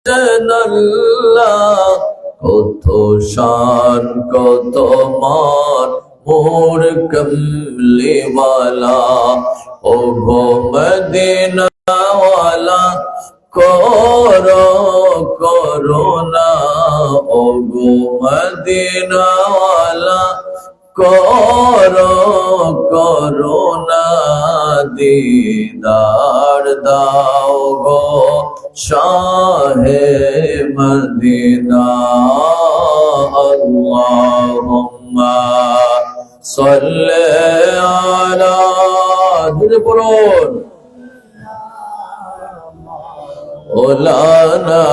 আল্লাহ কত শান কত মান মোর কমলিওয়ালা ও গো মদিনাওয়ালা করো করুণা ও গো মদিনাওয়ালা করো করুণা দিদার দাও গো শাহে মদিনা আল্লাহুম্মা সাল্লি আলা ধরে পড়ুন مولانا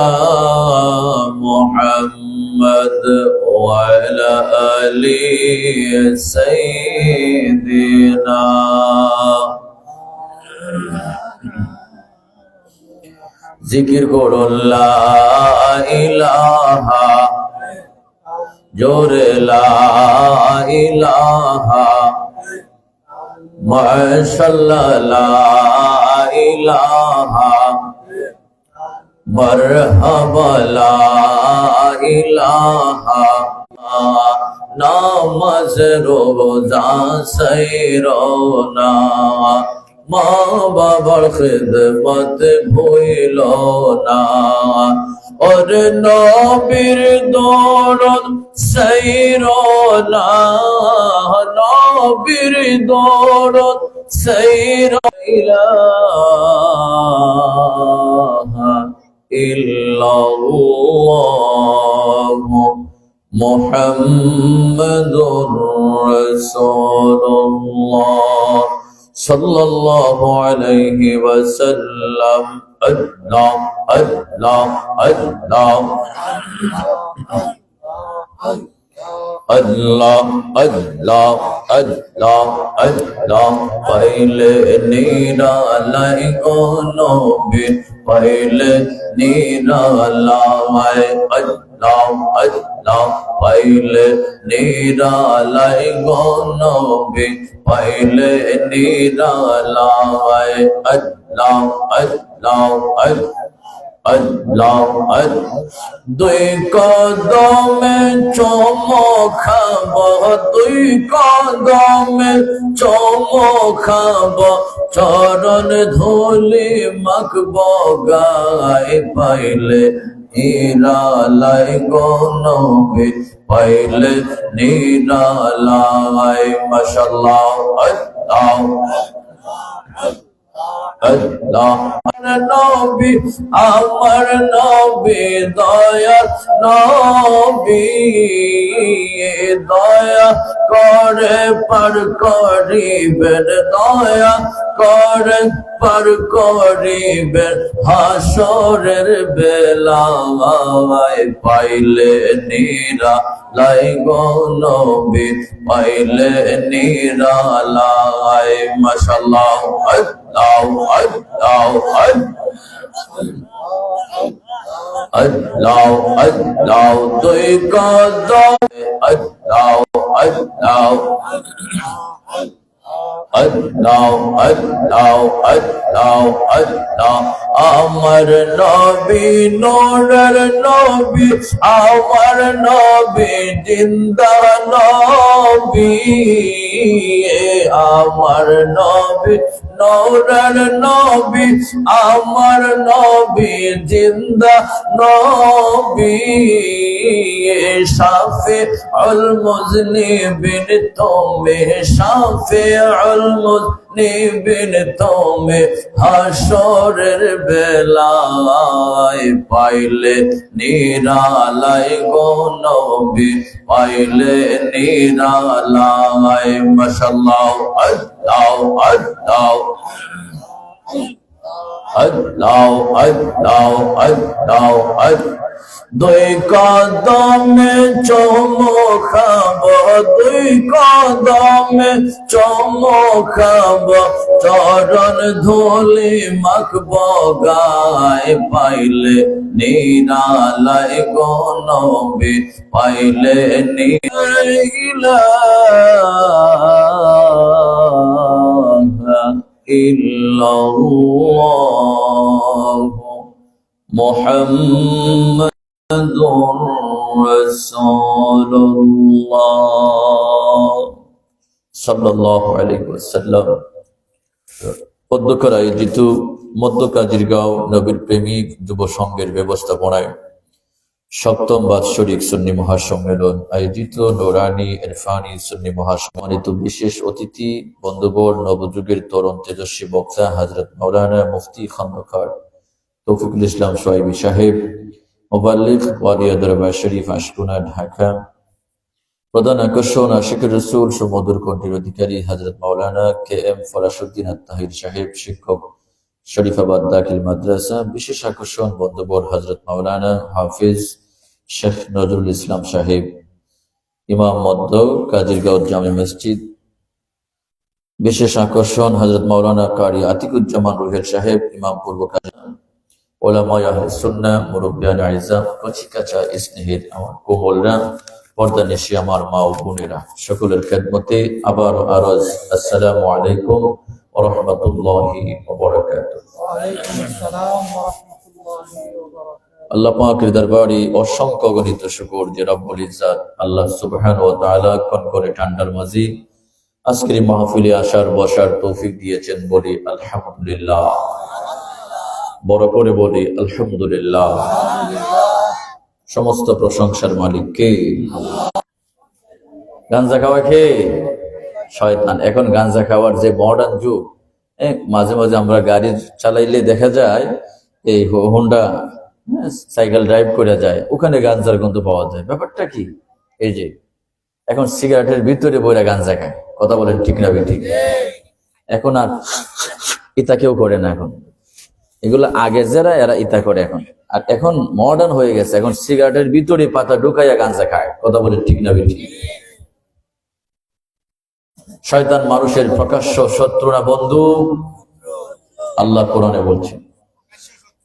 محمد وعلى آل سيدنا जिक्र करो ला इलाहा जोरे ला इलाहा माशाअल्लाह ला इलाहा मरहबा ला इलाहा नामाज रोजा सैरोना माँ बाबार खिदमत भूलो ना और नबीर दौलत सैरोना नबीर दौलत सैरोना इल्लल्लाहु मुहम्मदुर रसूलुल्लाह सल्लल्लाहु अलैहि वसल्लम अल्लाह अल्लाह अल्लाह अल्लाह अल्लाह अल्लाह अल्लाह पहले नीरा लाई कोनो भी पहले नीरा लाए अल्लाह अल्लाह पहले नीरा लाई कोनो भी पहले नीरा लाए अल्लाह अल्लाह अल्लाह दुई कदमे चुमो खाबो दुई कदमे चुमो खाबो चरण धूली माखबो गाय पाइले नीरा लाई कोनो भी पाइले नीरा लाई माशाअल्लाह अल्लाह अल्लाह नबी अमर नबी दया नबी दया करे पर करीबेर दया करे पर करीबेर हाशरेर बेलाয় पाइले नीरा लाई गो नबी पाइले नीरा लाई माशाअल्लाह अल्लाह अल्लाह अल्लाह अल्लाह दुई कदम अल्लाह अल्लाह अल्लाह अल्लाह अल्लाह अल्लाह अमर नबी नूरर नबी अमर नबी जिंदा नबी अमर नबी नूरर नबी अमर नबी जिंदा नबी शाफी अल मुज़निबिन तुम्हें शाफी अल मुज़निबिन तुम्हें हाशरेर बेलाয় पाइले नीरा लाई गो नबी पाइले नीरा लाई माशाअल्लाह अल्लाह अल्लाह अल्लाह अल्लाह अल्लाह दुई कदमे चुमो खाबो दुई कदमे चुमो खाबो चरण धूली माखबो गाय पाइले नीरा लाई गो नबी पाइले नीरा इल्लल्लाह মুহাম্মাদুর রাসূলুল্লাহ সাল্লাল্লাহু আলাইহি ওয়াসাল্লাম। পদ্মকর আয়োজিত মধ্যকাজিরগাঁও নবীর প্রেমিক যুব সংঘের ব্যবস্থাপনায় ৭ম বাৎসরিক সুন্নি মহাসম্মেলন আয়োজিত নুরানি ইরফানি সুন্নি মহাসম্মানিত বিশেষ অতিথি বন্ধুবর নবযুগের তরুণ তেজস্বী বক্তা হযরত মাওলানা মুফতি খন্দকার তৌফিকুল ইসলাম সোহাইবী সাহেব, মুবাল্লিগ ওয়ালিয়া দরবার শরীফ আশকুনা ঢাকা। প্রধান আকর্ষণ আশিকুর রসুল সুমধুর কণ্ঠের অধিকারী হযরত মাওলানা KM ফরাসউদ্দিন আত-তাহির সাহেব, শিক্ষক শরীফাবাদ দাখিল মাদ্রাসা। বিশেষ আকর্ষণ বন্ধুবর হযরত মাওলানা হাফিজ শেখ নজরুল ইসলাম সাহেব, ইমাম মধ্য কাজিরগাঁও জামে মসজিদ। বিশেষ আকর্ষণ হযরত মাওলানা কারি আতিকুজ্জামান রুহেল সাহেব, ইমাম পূর্ব কাজী ওলামায়ে আহলে সুন্নাহ, মুরব্বিয়ান আইজাম, কচিকাঁচা স্নেহের আমার কোমলরা, পর্দানিশী আমার মা ও বোনেরা, সকলের খেদমতে আবার আরজ আসসালামু আলাইকুম ওয়া রাহমাতুল্লাহি ওয়া বারাকাতুহু। ওয়ালাইকুম আসসালাম ওয়া রাহমাতুল্লাহি ওয়া বারাকাতুহু। আল্লাহ পাকের দরবারে অসংখ্য গণিত শুকর যে রব্বুল ইজ্জত আল্লাহ সুবহানাহু ওয়া তাআলা কোন করে ঠান্ডার মাঝে আজকের এই মাহফিলে আসার বসার তৌফিক দিয়েছেন, বলি আলহামদুলিল্লাহ। বড় করে বলি আলহামদুলিল্লাহ। সমস্ত প্রশংসার মালিক কে? গাঞ্জা খাওয়া কে? শয়তান। এখন গাঞ্জা খাওয়ার যে মডার্ন যুগ, মাঝে মাঝে আমরা গাড়ি চালাইলে দেখা যায় এই হোন্ডা সাইকেল ড্রাইভ করে যায়, ওখানে গাঞ্জার গন্ধ পাওয়া যায়। ব্যাপারটা কি? এই যে এখন সিগারেটের ভিতরে বইরা গাঞ্জা খায়। কথা বলেন ঠিক না ঠিক? এখন আর ইতা কেউ করে না। এখন এগুলো আগে যারা এরা ইতা করে এখন, আর এখন মডার্ন হয়ে গেছে, এখন সিগারেটের ভিতরে পাতা ঢুকাইয়া গাঞ্জা খায়। কথা বলেন ঠিক না ঠিক? শয়তান মানুষের প্রকাশ্য শত্রু না বন্ধু? আল্লাহ কোরআনে বলছেন,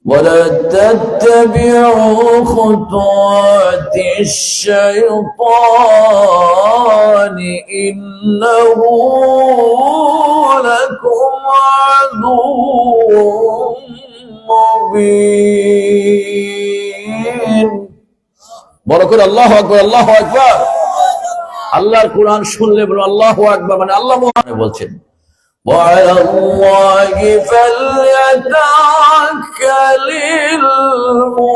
ولا تتبعوا خطوات الشيطان إنه لكم عدو মুবিন। বড় করে আল্লাহু আকবার, আল্লাহু আকবার। আল্লাহর কোরআন শুনলে বলো আল্লাহু আকবার, মানে আল্লাহ মহান বলছেন, وعلى الله فليتوكل المؤمنون।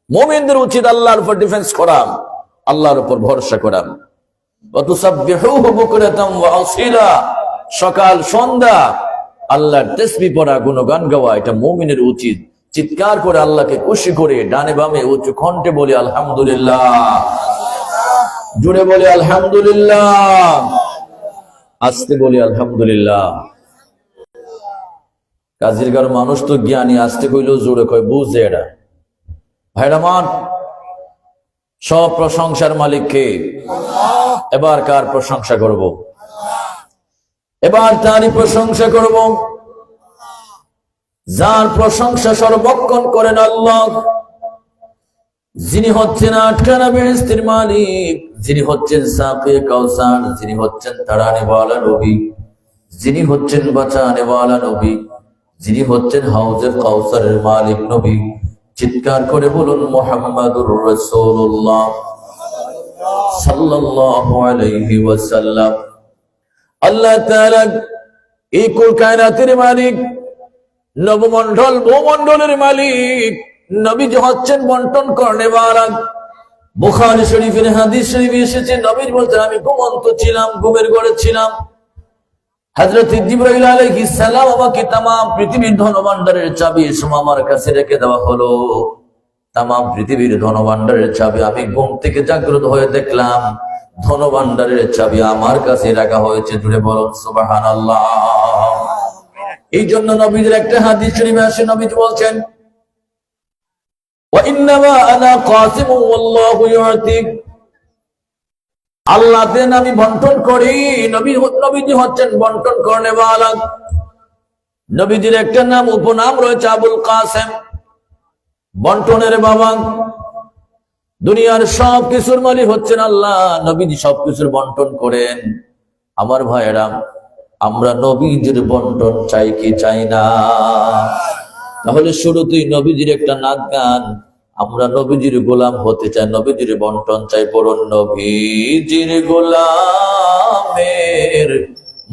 মুমিনদের উচিত আল্লাহর উপর ডিফেন্স করা, আল্লাহর উপর ভরসা করা। ওয়াতুসাব্বিহুহু বুকরাতাম ওয়া আসীলা, সকাল সন্ধ্যা আল্লাহর তাসবিহ পড়া, গুণগান গাওয়া, এটা মুমিনের উচিত। চিৎকার করে আল্লাহকে খুশি করে ডানে বামে উচ্চ কণ্ঠে বলি আলহামদুলিল্লাহ, জুড়ে বলি আলহামদুলিল্লাহ, আস্তে বলি আলহামদুলিল্লাহ। কাজিরগাঁওর মানুষ তো জ্ঞানী, আস্তে কইলেও জোরে কয়, বুঝে এটা। ভাইরা মান, সব প্রশংসার মালিককে। এবার কার প্রশংসা করব? এবার তারই প্রশংসা করব যার প্রশংসা সর্বক্ষণ করেন আল্লাহ, যিনি হচ্ছেন আটখানা বেহেশতের মালিক, যিনি হচ্ছেন সাকে কাউসার, যিনি হচ্ছেন তাড়ানেওয়ালা নবী, যিনি হচ্ছেন বাঁচানেওয়ালা নবী, যিনি হচ্ছেন হাউজে কাউসারের মালিক নবী। চিৎকার করে বলুন মুহাম্মাদুর রাসূলুল্লাহ সাল্লাল্লাহু আলাইহি ওয়াসাল্লাম। আল্লাহ তাআলা এই কুল কায়নাতের মালিক, নবমণ্ডল ভূমণ্ডলের মালিক, নবীজি হচ্ছেন বন্টন করেনেওয়ালা। বুখারী শরীফের হাদিস শরীফে এসেছে, নবীজি বলতেন, আমি ঘুমন্ত ছিলাম, ঘুমের ঘরে ছিলাম, হযরত জিবরাইল আলাইহিস সালাম আমাকে তামাম পৃথিবীর ধনভাণ্ডারের চাবি এসময় আমার কাছে রেখে দেওয়া হলো। তামাম পৃথিবীর ধনভাণ্ডারের চাবি, আমি ঘুম থেকে জাগ্রত হয়ে দেখলাম ধনভাণ্ডারের চাবি আমার কাছে রাখা হয়েছে। জুড়ে বলুন সুবহানাল্লাহ। এই জন্য নবীদের একটা হাদিস শরীফে আসে, নবীজি বলছেন, ওয়া ইন্নামা আনা কাসিমু ওয়াল্লাহু ইউতি, আল্লাহ দেন আমি বন্টন করি। নবীজি হচ্ছেন বন্টন করেনেওয়ালা। নবীজির একটা নাম, উপনাম রয়েছে আবুল কাসেম, বন্টনের বাবা। দুনিয়ার সব কিছুর মালিক হচ্ছেন আল্লাহ, নবীজি সবকিছুর বন্টন করেন। আমার ভাইয়েরা, আমরা নবীজির বন্টন চাই কি চাই না? তাহলে শুরুতেই নবীজির একটা নাচ গান। আমরা নবীজির গোলাম হতে চাই, নবীজির বন্টন চাই। পড়ুন, নবীজির গোলামের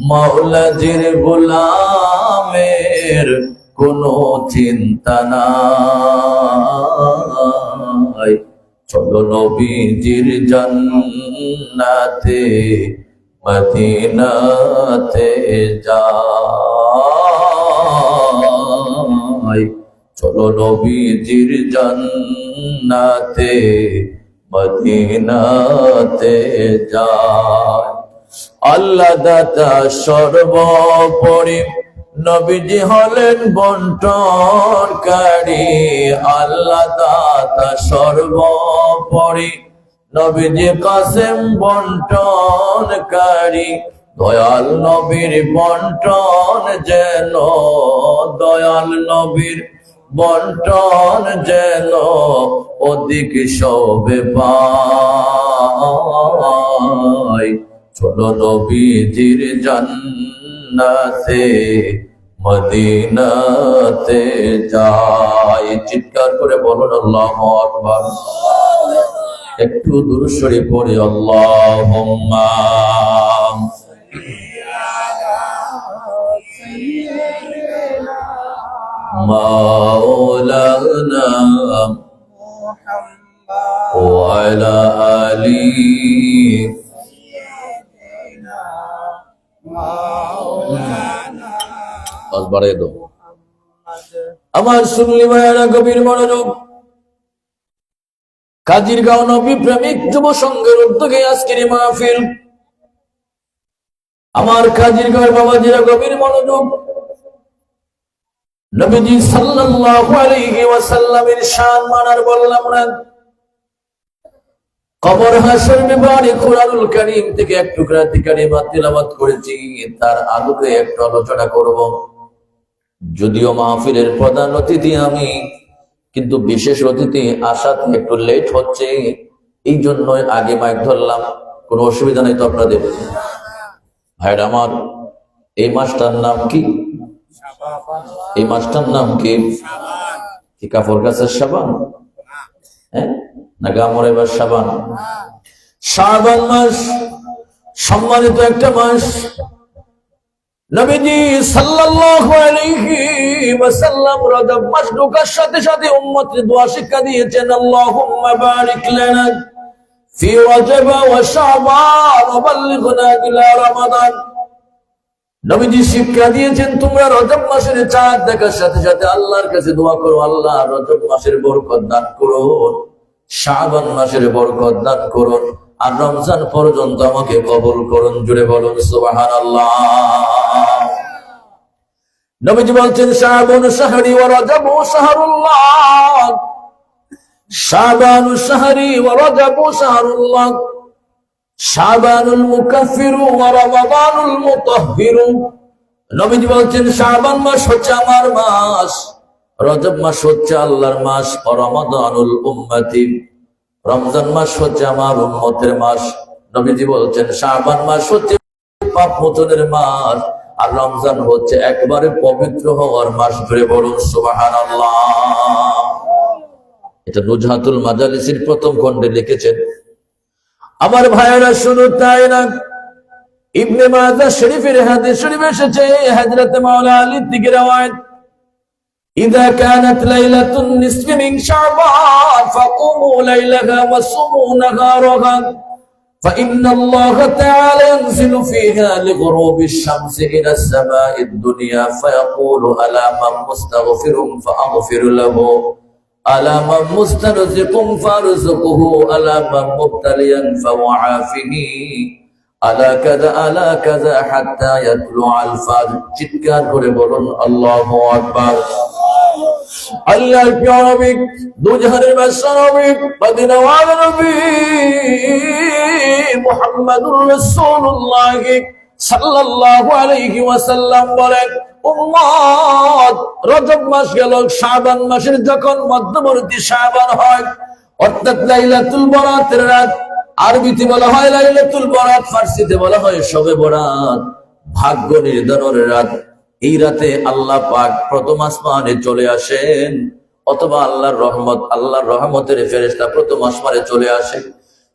মাওলাজির গোলামের কোনো চিন্তা নাই। চলো নবীজির জান্নাতে মদিনাতে যাই। চলো নবীজির জান্নাতে মদিনাতে যাই। আল্লাহ দাতা সর্বোপরি, নবীজি হলেন বন্টনকারী। আল্লাহ দাতা সর্বোপরি, নবীজি কাসেম বন্টনকারী। দয়াল নবীর বন্টন যেন, দয়াল নবীর বন্টন যেন অধিক সবে পাই। চলো নবীজির জান্নাতে মদিনাতে যাই। চিৎকার করে বলুন আল্লাহু আকবার। একটু দুরূদ শরীফ পড়ি। আল্লাহুম্মা মাওলানা ওয়া আলা আলি বাড়িয়ে দাও। আমার সুন্নি ভাইয়েরা গভীর মনোযোগ। কাজিরগাঁও নবী প্রেমিক যুব সংঘের উদ্যোগে আজকের এই মাহফিল। আমার কাজিরগাঁওয়ের বাবাজিরা গভীর মনোযোগ। নবীজি সাল্লাল্লাহু আলাইহি ওয়াসাল্লামের শান মানার বললাম না, কবর হাসর বিবরণে কুরআনুল কারীম থেকে এক টুকরা কালিমা তিলাওয়াত করেছি, তার আলোকে একটু আলোচনা করব। যদিও মাহফিলের প্রধান অতিথি আমি, কিন্তু বিশেষ অতিথি আসাতে একটু লেট হচ্ছে, এই জন্য আগে মাইক ধরলাম। কোনো অসুবিধা নেই তো আপনাদের? ভাইরা আমার, এই মাসটার নাম কি? এই মাসটার নাম কি? কি কাপড় গাছের সাবান? হ্যাঁ, না গামরে বা সাবান? শাবান মাস সম্মানিত একটা মাস। নবীজি সাল্লাল্লাহু আলাইহি ওয়াসাল্লাম রজব মাস ঢোকার সাথে সাথে উম্মতকে দোয়া শিক্ষা দিয়েছেন, আল্লাহুম্মা বারিক লানা ফি রজব ওয়া শাবান ওয়া বাল্লিগনা ইলা রমাদান। নবীজি শিক্ষা দিয়েছেন, তোমরা রজব মাসের চাঁদ দেখার সাথে সাথে আল্লাহর কাছে দোয়া করো, আল্লাহ রজব মাসের বরকত দান করুন, শাবান মাসের বরকত দান করুন, আর রমজান পর্যন্ত আমাকে কবুল করুন। জুড়ে বলুন সুবহানাল্লাহ। নবীজি বলছেন, শাবানু শাহরি ওয়া রজবু শাহরুল্লাহ। শাবানু শাহরি ওয়া রজবু শাহরুল্লাহ। শাবানুল মুকাফফিরু ওয়া রমাদানুল মুতাহহিরু। নবীজি বলছেন, শাবান মাস হচ্ছে আমার মাস, রজব মাস হচ্ছে আল্লাহর মাস, রমাদানুল উম্মতি, রমজান মাস হচ্ছে আমার উম্মতের মাস। নবীজি বলছেন, শাবান মাস হচ্ছে পাপ মোচনের মাস, আর রমজান হচ্ছে একবারে পবিত্র হওয়ার মাস। ধরে বলুন সুবহানাল্লাহ। এটা নুজহাতুল মাজালিসের প্রথম খণ্ডে লিখেছেন। আমার ভাইয়েরা শুনুন, তাই না? ইবনে মাজাহ শরীফের হাদিস শরীফ এসেছে, হযরত মাওলা আলী থেকে রওয়ায়াত, ইযা কানাত লাইলাতুন নিসফি মিন শাবান ফাকুমু লাইলাহা ওয়া সুমু নাহারাহা فإن الله تعالى ينزل فيها لغروب الشمس إلى السماء الدنيا فيقول ألا من مستغفر فأغفر له ألا من مسترزق فارزقه ألا من مبتليا فوعافه ألا كذا حتى يطلع الفجر। চিৎকার করে বলুন আল্লাহু আকবার। আল্লাহর প্রিয় নবী, দুজাহানের বাদশা নবী, মদিনাওয়ালা নবী মুহাম্মদুর রাসূলুল্লাহ সাল্লাল্লাহু আলাইহি ওয়াসাল্লাম বলেন, উম্মত, রজব মাস গেল, শাবান মাসের যখন মধ্যবর্তী শাবান হয়, অর্থাৎ লাইলাতুল বরাতের রাত। আরবিতে বলা হয় লাইলাতুল বরাত, ফার্সিতে বলা হয় শবে বরাত, ভাগ্য নির্ধারণের রাত। এই রাতে আল্লাহ পাক প্রথম আসমানে চলে আসেন, অথবা আল্লাহর রহমতের ফেরেশতা প্রথম আসমানে চলে আসে।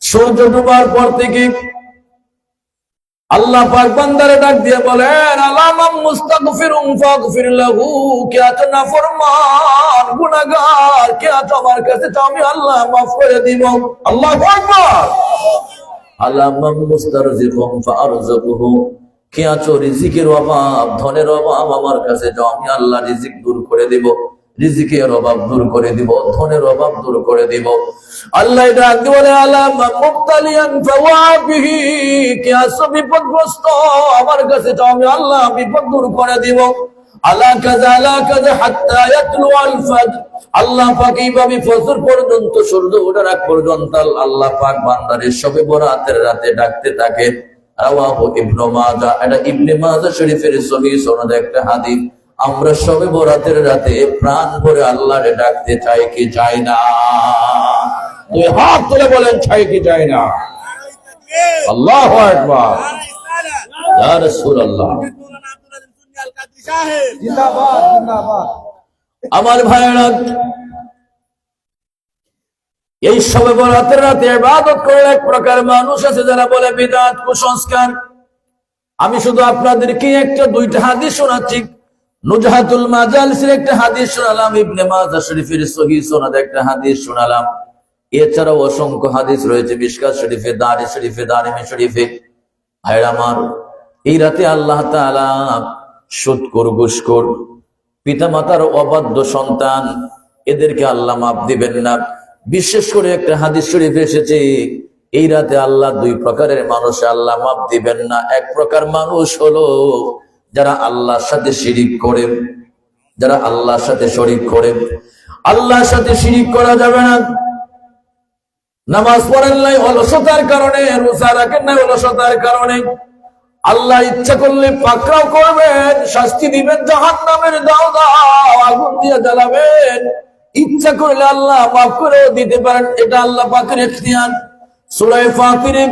সূর্য ডুবার পর থেকে আল্লাহ পাক বান্দারে ডাক দিয়ে বলেন, আলামাম মুস্তাগফিরুন ফাগফির লাহু, কে আছো নাফরমান গুনাহগার, কে আছো আমার কাছে চাও, আমি আল্লাহ মাফ করে দিব। আল্লাহু আকবার। আলামাম মুস্তারজিকুন ফারযুকুহু, কে আছো রিজিকের অভাব, ধনের অভাব, আমার কাছে যাও, আমি আল্লাহ রিজিক দূর করে দিব, রিজিকের অভাব দূর করে দিব, ধনের অভাব দূর করে দিব। আল্লাহ ডাক দিয়ে বলে, আলামা মুবতালিয়ান ফাওয়াবিহি, কে আছো বিপদগ্রস্ত, আমার কাছে যাও, আমি আল্লাহ বিপদ দূর করে দিব। আলা কাযা হাত্তা ইয়াতলু আল ফাজর, আল্লাহ পাক এইভাবে ফজর পর্যন্ত, সূর্য ওঠার আগ পর্যন্ত আল্লাহ পাক বান্দারে শবে বরাতের রাতে ডাকতে থাকে। রাওয়াহু ইবনে মাজাহ, এটা ইবনে মাজাহ শরীফের সহিহ সনদে একটা হাদিস। আমরা শবে বরাতের রাতে প্রাণ ভরে আল্লাহরে ডাকতে চাই কি চাই না? দুই হাত তুলে বলেন, চাই কি চাই না? আল্লাহু আকবার, ইয়া রাসূলুল্লাহ। জিন্দাবাদ জিন্দাবাদ। আমার ভাইরা, এই শবে বরাতের রাতে ইবাদত করে এক প্রকার মানুষ আছে যারা বলে বিদআত, কুসংস্কার। আমি শুধু আপনাদেরকে একটা দুইটা হাদিস শোনাচ্ছি। নুজহাতুল মাজালিসের একটা হাদিস শোনালাম, ইবনে মাজাহ শরীফের সহিহ সনদে একটা হাদিস শোনালাম। এছাড়াও অসংখ্য হাদিস রয়েছে মিশকাত শরীফে, দারি শরীফে, দারিমি শরীফে। ভাইরা আমার, এই রাতে আল্লাহ তাআলা সুদখোর, ঘুষখোর, পিতামাতার অবাধ্য সন্তান, এদেরকে আল্লাহ মাফ দিবেন না। বিশেষ করে একটা হাদিস শরীফে এসেছে, এই রাতে আল্লাহ দুই প্রকারের মানুষ আল্লাহ মাফ দিবেন না। এক প্রকার মানুষ হলো যারা আল্লাহর সাথে শিরিক করে, যারা আল্লাহর সাথে শরীক করে। আল্লাহর সাথে শিরিক করা যাবে না। নামাজ পড়েন নাই অলসতার কারণে, রোজা রাখেন নাই অলসতার কারণে, আল্লাহ ইচ্ছা করলে পাকড়াও করবেন, শাস্তি দিবেন, জাহান্নামের দাও দাও আগুন দিয়ে জ্বালাবেন। ইচ্ছা করলে আল্লাহ মাফ করেও দিতে পারেন, এটা আল্লাহ পাকের ইখতিয়ার। সূরা ফাতিরে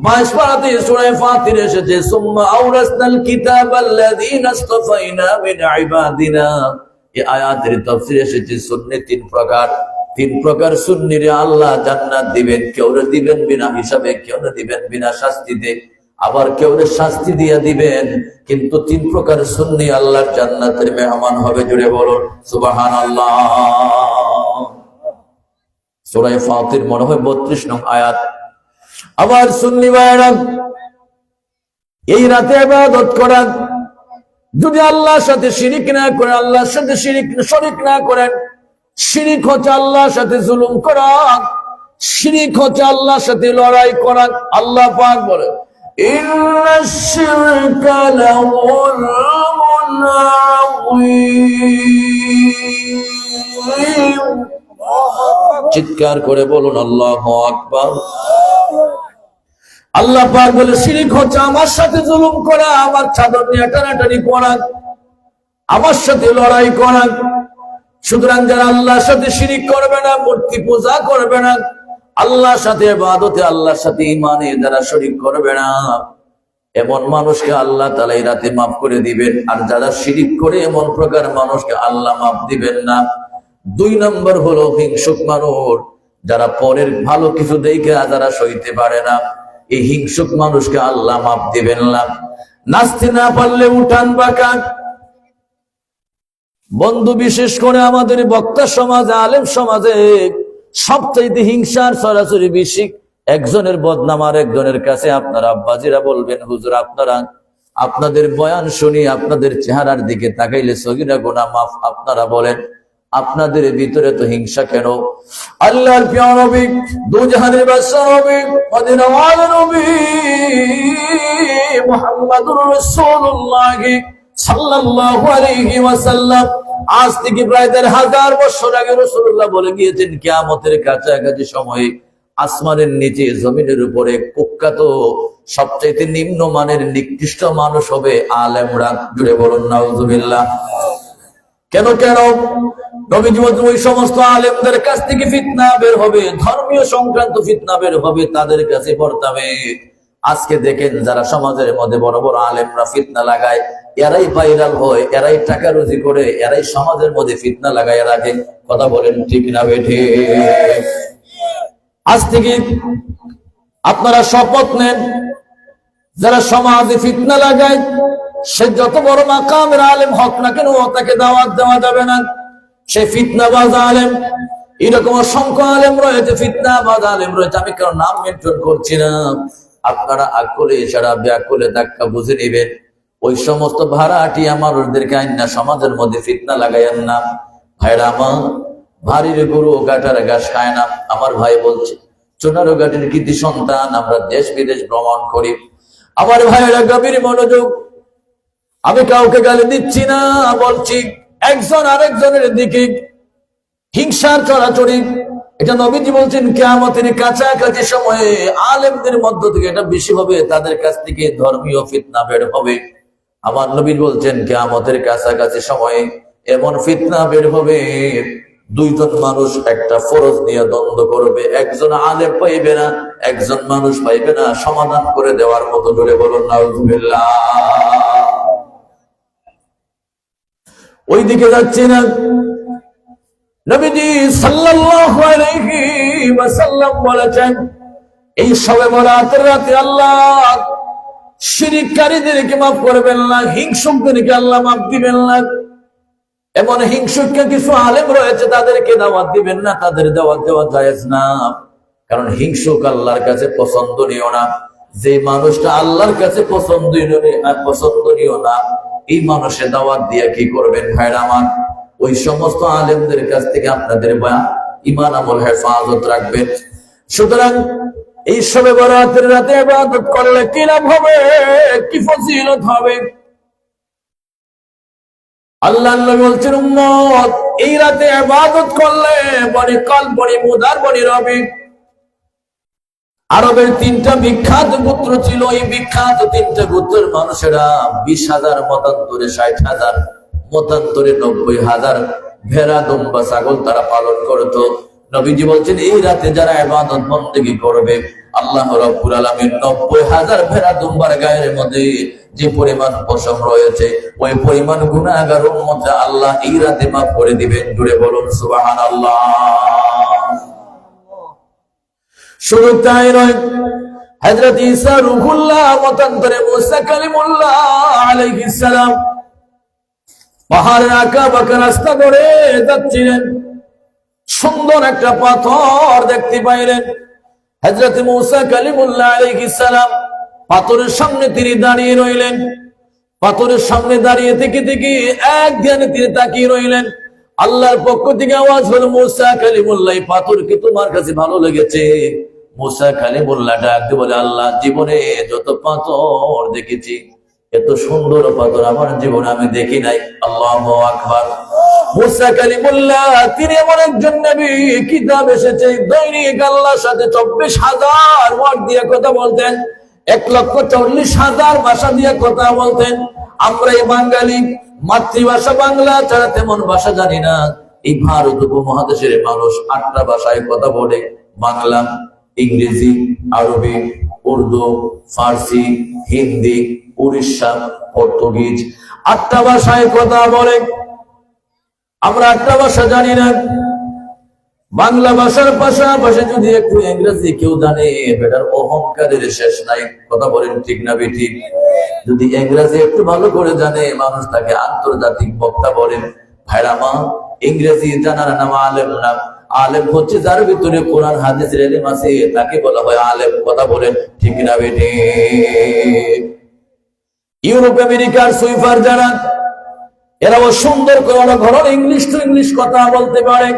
22 পারাতে সূরা ফাতিরে এসেছে, সুম্মা আওরাসনাল কিতাবাল্লাযীনা ইসতাফাইনা মিন ইবাদিনা। এই আয়াতের তাফসীরে এসেছে সুন্নি তিন প্রকার। তিন প্রকার সুন্নিরে আল্লাহ জান্নাত দিবেন, কেউ দিবেন বিনা হিসাবে, কেউ দিবেন বিনা শাস্তিতে, আবার কেউ শাস্তি দিয়ে দিবেন। কিন্তু তিন প্রকার সুন্নি আল্লাহর জান্নাতের মেহমান হবে। জুড়ে বলুন সুবহানাল্লাহ। সূরা ফাতির মনে হয় 32 নং আয়াত। আবার সুন্নি ভাইরা, এই রাতে ইবাদত করা, যদি আল্লাহর সাথে শিরিক না করে, আল্লাহর সাথে শরীক না করেন। শিরিক হচ্ছে আল্লাহর সাথে জুলুম করা, শিরিক হচ্ছে আল্লাহর সাথে লড়াই করা। আল্লাহ পাক বলে, ইন্নাশ শিরকা লাযুলমুন আযীম। চিৎকার করে বলুন আল্লাহু আকবার। আল্লাহ পাক বলে, শিরিক হচ্ছে আমার সাথে জুলুম করা, আমার চাদর নিয়ে টানাটানি করা, আমার সাথে লড়াই করা। সুতরাং যারা আল্লাহর সাথে শিরিক করবে না, মূর্তি পূজা করবে না, আল্লাহর সাথে ইবাদতে, আল্লাহর সাথে ঈমানে যারা শরীক করবে না, এমন মানুষকে আল্লাহ তাআলা এই রাতে মাফ করে দিবেন। আর যারা শিরিক করে, এমন প্রকার মানুষকে আল্লাহ মাফ দিবেন না। দুই নম্বর হলো হিংসুক মানুষ, যারা পরের ভালো কিছু দেখে যারা সইতে পারে না, এই হিংসুক মানুষকে আল্লাহ মাফ দিবেন না। নাচতে না পারলে উঠান বাঁকা। বন্ধু, বিশেষ করে আমাদের বক্তা সমাজে, আলেম সমাজে সবচাইতে হিংসার সরাসরি বেশি। একজনের বদনাম আর একজনের কাছে আপনারা আব্বাজিরা বলবেন, হুজুর আপনাদের বয়ান শুনি, আপনাদের চেহারার দিকে তাকাইলে সগীরা গুনাহ মাফ। আপনারা বলেন, আপনাদের ভিতরে তো হিংসা কেন? আল্লাহর প্রিয় নবী, দুজাহানের বাদশা নবী, মদিনার ওয়ালি নবী মুহাম্মদুর রাসূলুল্লাহ সাল্লাল্লাহু আলাইহি ওয়াসাল্লাম, আজ থেকে প্রায় ১,৫০০ বছর আগে রাসূলুল্লাহ বলে গিয়েছেন, কিয়ামতের কাছাকাছি সময়ে আসমানের নিচে, জমিনের উপরে কুখ্যাত সবচাইতে নিম্নমানের নিকৃষ্ট মানুষ হবে আলেমরা। জুড়ে বলুন নাউজুবিল্লাহ। কেন? নবীজি বলছেন ওই সমস্ত আলেমদের কাছ থেকে ফিতনা বের হবে, ধর্মীয় সংক্রান্ত ফিতনা বের হবে, তাদের কাছে বর্তাবে। আজকে দেখেন যারা সমাজের মধ্যে বড় বড় আলেমরা ফিতনা লাগায়, এরাই ভাইরাল হয়, এরাই টাকা রুজি করে, এরাই সমাজের মধ্যে ফিতনা লাগায় রাখে। কথা বলেন ঠিক না বেঠে? আজ থেকে আপনারা শপথ নেন, যারা সমাজে ফিতনা লাগায়, সে যত বড় মাকামের আলেম হক না কেন, তাকে দাওয়াত দেওয়া যাবে না। সে ফিতনাবাজ আলেম। এরকম অসংখ্য আলেম রয়েছে, ফিতনাবাজ আলেম রয়েছে, আমি কারো নাম মেনশন করছি না। আপনারা আকলে ছাড়া ব্যাকলে ধাক্কা বুঝে নিবেন। ওই সমস্ত ভাড়াটিয়া মানুষদেরকে আইনা সমাজের মধ্যে ফিতনা লাগাইয়েন না। ভাইরা আমার, ভারীর গরু গাটার ঘাস খায় না। আমার ভাই বলছে, চোনারো গাটির কৃতি সন্তান, আমরা দেশ বিদেশ ভ্রমণ করি। আমার ভাইয়েরা গভীর মনোযোগ, আমি কাউকে গালি দিচ্ছি না, বলছি একজন আরেকজনের দিকে হিংসার চড়াচড়ি, এটা নবীজি বলছেন কিয়ামতের কাছাকাছি সময়ে আলেমদের মধ্য থেকে এটা বেশি হবে, তাদের কাছ থেকে ধর্মীয় ফিতনা বের হবে। আমার নবী বলছেন কিয়ামতের কাছাকাছি সময়ে এমন ফিতনা বের হবে, দুইজন মানুষ একটা ফরজ নিয়ে দ্বন্দ্ব করবে, একজন আলেম পাইবে না, একজন মানুষ পাইবে না সমাধান করে দেওয়ার মতো। করে বলুন নাউযুবিল্লাহ। ওই দিকে যাচ্ছি না। নবীজি সাল্লাল্লাহু আলাইহি ওয়াসাল্লাম বলেছেন, এই শবে বরাতের রাতে আল্লাহ শিরককারীদেরকে মাফ করবেন না, হিংসুকদেরকে আল্লাহ মাফ দিবেন না। এমন হিংসুক কিছু আলেম রয়েছে, তাদেরকে দাওয়াত দিবেন না, তাদের দাওয়াত দেওয়া জায়েজ না। কারণ হিংসুক আল্লাহর কাছে পছন্দনীয় না। যে মানুষটা আল্লাহর কাছে পছন্দনীয় না, এই মানুষের দাওয়াত দিয়ে কি করবেন ভাইরা আমার? ওই সমস্ত আলেমদের কাছ থেকে আপনাদের ঈমান আমল হেফাজত রাখবেন। সুতরাং এই শবে বরাতের রাতে ইবাদত করলে কি লাভ হবে, কি ফজিলত হবে? আল্লাহ নবী বলছেন, উম্মত এই রাতে ইবাদত করলে বড় কাল, বড় মুদার, বড় রবি। আরবের তিনটা বিখ্যাত গোত্র ছিল। এই বিখ্যাত তিনটা গোত্রের মানুষেরা 20,000 মতান্তরে 60,000, মতান্তরে 90,000 ভেড়া, দুম্বা, ছাগল তারা পালন করত। নবীজি বলছেন, এই রাতে যারা ইবাদত বন্দেগী করবে, আল্লাহ রাব্বুল আলামিন 90,000 ভেড়া দুম্বার গায়ের মধ্যে যে পরিমাণ পশম রয়েছে, ওই পরিমাণ গুনাহগার উম্মত আল্লাহ এই রাতে মাফ করে দিবেন। জুড়ে বলুন সুবহানাল্লাহ। শুধু তাই নয়, হযরত ঈসা রূহুল্লাহ মতান্তরে মুসা কালিমুল্লাহ আলাইহিস সালাম পাহাড়ের আঁকা বাঁকা রাস্তা ধরে যাচ্ছিলেন। সুন্দর একটা পাথর দেখতে পাইলেন। হযরত মুসা কালিমুল্লাহ আলাইহিস সালাম পাথরের সামনে তিনি দাঁড়িয়ে রইলেন। পাথরের সামনে দাঁড়িয়ে থেকে থেকে এক ধ্যানে তিনি তাকিয়ে রইলেন। আল্লাহর পক্ষ থেকে আওয়াজ হলো, মুসা কালিমুল্লাহ, পাথর কি তোমার কাছে ভালো লেগেছে? মুসা কালিমুল্লাহ ডাক দিয়ে বলে, আল্লাহ, জীবনে যত পাথর দেখেছি, এত সুন্দর পাথর আমার জীবনে আমি দেখি নাই। আল্লাহু আকবার। মুসা কালিমুল্লাহ তিনি এমন একজন নবী, কিতাব এসেছে দৈনিক আল্লাহর সাথে 24,000 ওয়ার্ড দিয়ে কথা বলতেন, 1,40,000 ভাষা দিয়ে কথা বলতেন। আমরা এই বাঙালি, মাতৃভাষা বাংলা ছাড়া তেমন ভাষা জানি না। এই ভারত উপমহাদেশের মানুষ 8টা ভাষায় কথা বলে, বাংলা, ইংরেজি, আরবি, উর্দু, ফার্সি, হিন্দি, উড়িষ্যা, পর্তুগিজ, 8টা ভাষায় কথা বলে। আমরা 8টা ভাষা জানি না। বাংলা ভাষার পাশাপাশি যদি একটু ইংরেজি কেউ জানে, বেটার অহংকারের শেষ নাই। কথা বলেন ঠিক না বেঠিক? যদি ইংরেজি একটু ভালো করে জানে, মানুষ তাকে আন্তর্জাতিক বক্তা বলেন। ভাইরা মা, ইংরেজি জানার নাম আলেম না। আলেম হচ্ছে যার ভিতরে কোরআন হাদিসের ইলম আছে, তাকে বলা হয় আলেম। কথা বলেন ঠিক না বেঠিক? ইউরোপ আমেরিকার সুইফার যারা, এরাও সুন্দর করে ঘর ইংলিশ টু ইংলিশ কথা বলতে পারে।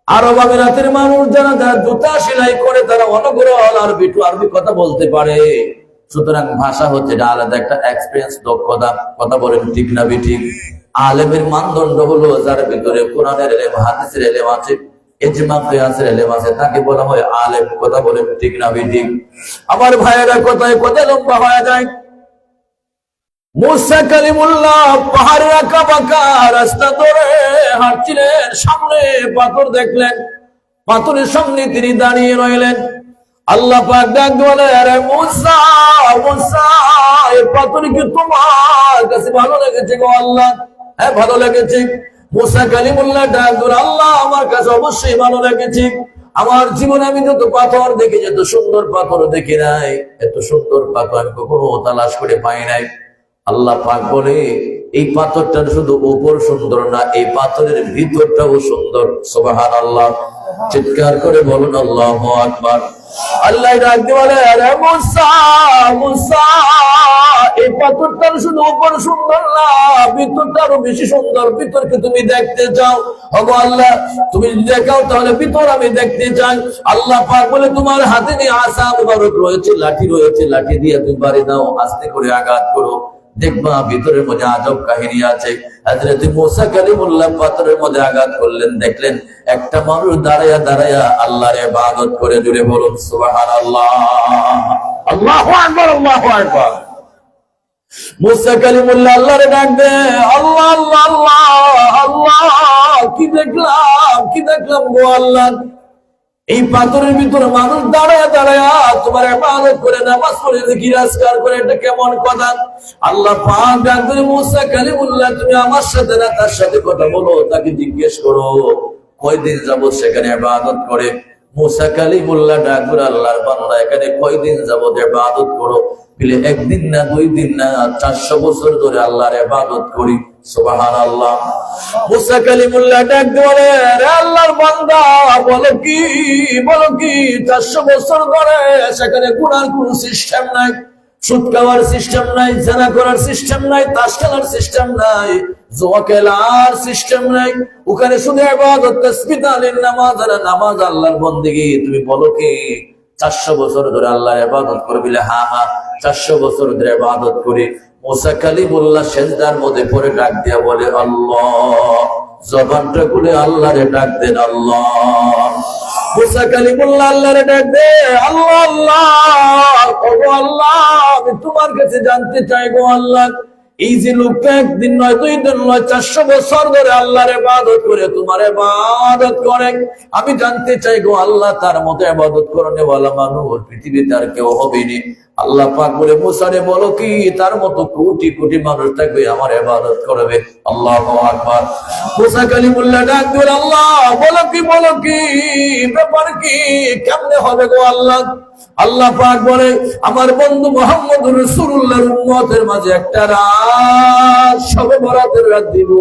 আরব আমিরাতের মানুষ যারা জুতা সেলাই করে, তারা অনগ্রহ আরবি টু আরবি কথা বলতে পারে। সুতরাং ভাষা হচ্ছে আলাদা একটা এক্সপেরিয়েন্স, দক্ষতা। কথা বলেন ঠিক না বেঠিক? আলেমের মানদণ্ড হলো যার ভিতরে কোরআনের ইলম, হাদিসের ইলম আছে, ইজমা কিয়াসের ইলম আছে, তাকে বলা হয় আলেম। কথা বলেন ঠিক না বেঠিক? আমার ভাইয়েরা, কথায় কথায় লম্বা হয়ে যায়। মুসা কালিমুল্লাহ পাহাড়ের আঁকা বাঁকা রাস্তা ধরে হাঁটছিলেন, সামনে পাথর দেখলেন, পাথরের সামনে তিনি দাঁড়িয়ে রইলেন। আল্লাহ পাক ডাক বলে, আরে মুসা, মুসা, এই পাথর কি তোমার কাছে ভালো লেগেছে গো আল্লাহ? হ্যাঁ, ভালো লেগেছে। মুসা কালিমুল্লাহ ডাক বলে, আল্লাহ আমার কাছে অবশ্যই ভালো লেগেছে। আমার জীবনে আমি যত পাথর দেখি, যত সুন্দর পাথর দেখি নাই, এত সুন্দর পাথর আমি কখনো তালাশ করে পাই নাই। আল্লাহ পাক বলে, এই পাথরটার শুধু উপর সুন্দর না, এই পাথরের ভিতরটাও সুন্দর। সুবহানাল্লাহ। চিৎকার করে বলুন আল্লাহু আকবার। আল্লাহ ডাক দিয়ে বলে, আরে মুসা, মুসা, এই পাথরটার শুধু উপর সুন্দর না, ভিতরটা আরো বেশি সুন্দর। ভিতরকে তুমি দেখতে চাও? ওগো আল্লাহ, তুমি দেখাও তাহলে ভিতর আমি দেখতে চাই। আল্লাহ পাক বলে, তোমার হাতে নিয়ে আসা মুবারক রয়েছে, লাঠি রয়েছে, লাঠি দিয়ে তুমি বাড়ি দাও, আস্তে করে আঘাত করো, দেখবা ভিতরের মধ্যে আজব কাহিনী আছে। হযরত মুসা কালিমুল্লাহ পাথরের মধ্যে আঘাত করলেন, দেখলেন একটা মানুষ দাঁড়ায়া দাঁড়ায়া আল্লাহর ইবাদত করে। জুড়ে বলুন সুবহানাল্লাহ। আল্লাহু আকবার, আল্লাহু আকবার। মুসা কালিমুল্লাহ আল্লাহরে ডাক দে, আল্লাহ আল্লাহ আল্লাহ আল্লাহ, কি দেখলাম, কি দেখলাম গো আল্লাহ? এই পাথরের ভিতরে মানুষ দাঁড়ায় দাঁড়ায় তোমার ইবাদত করে, নামাজ পড়ে, জিকির আজকার করে, এটা কেমন কথা? আল্লাহ পাক ডাক করে, মুসা কালিমুল্লাহ তুমি আমার সাথে না তার সাথে কথা বলো, তাকে জিজ্ঞেস করো কয়দিন যাবত সেখানে ইবাদত করে। মুসা কালিমুল্লাহ ডাক করে, আল্লাহর বান্দা এখানে কয়দিন যাবত ইবাদত করো? বলে, একদিন না, 2 দিন না, 400 বছর ধরে আল্লাহর ইবাদত করি। সুবহানাল্লাহ। মুসা কালিমুল্লাহ ডাক বলে, আরে আল্লাহর বান্দা, বলো কি, বলো কি? 400 বছর ধরে সেখানে গুনার কোন সিস্টেম নাই, সুদ খাওয়ার সিস্টেম নাই, জানা করার সিস্টেম নাই, তাস খেলার সিস্টেম নাই, জুয়া খেলার সিস্টেম নাই। ওখানে শুধু ইবাদত, তাসবিহ, তাহলিল, নামাজ আর নামাজ, আল্লাহর বন্দেগী। তুমি বলো কি 400 বছর ধরে আল্লাহর ইবাদত করবি? হ্যাঁ হ্যাঁ, 400 বছর ধরে ইবাদত করি। মুসা কালিমুল্লাহ সিজদার মধ্যে পড়ে ডাক দিয়া বলে, আল্লাহ। জবানটা খুলে আল্লাহরে ডাক দেন, আল্লাহ। মুসা কালিমুল্লাহ আল্লাহরে ডাক দে, আল্লাহ আল্লাহ, ওগো আল্লাহ, আমি তোমার কাছে জানতে চাই গো আল্লাহ, এই যে লোকটা একদিন নয়, 2 দিন নয়, 400 বছর ধরে আল্লাহর ইবাদত করে, তোমার ইবাদত করে, আমি জানতে চাই গো আল্লাহ, তার মতো ইবাদত করনে ওয়ালা মানুষ পৃথিবীতে আর কেউ হবে না। আল্লাহ পাক বলে, মুসারে বলো কি, তার মতো কোটি কোটি মানুষ থাকবে আমার ইবাদত করবে। আল্লাহু আকবার। মুসা কালিমুল্লাহ ডাক দিল, আল্লাহ বলো কি, বলো কি, ব্যাপার কি, কেমনে হবে গো আল্লাহ? আল্লাহ পাক বলে, আমার বন্ধু মুহাম্মদুর রাসূলুল্লাহর উম্মতের মাঝে একটা রাত, শবে বরাতের রাত দিব।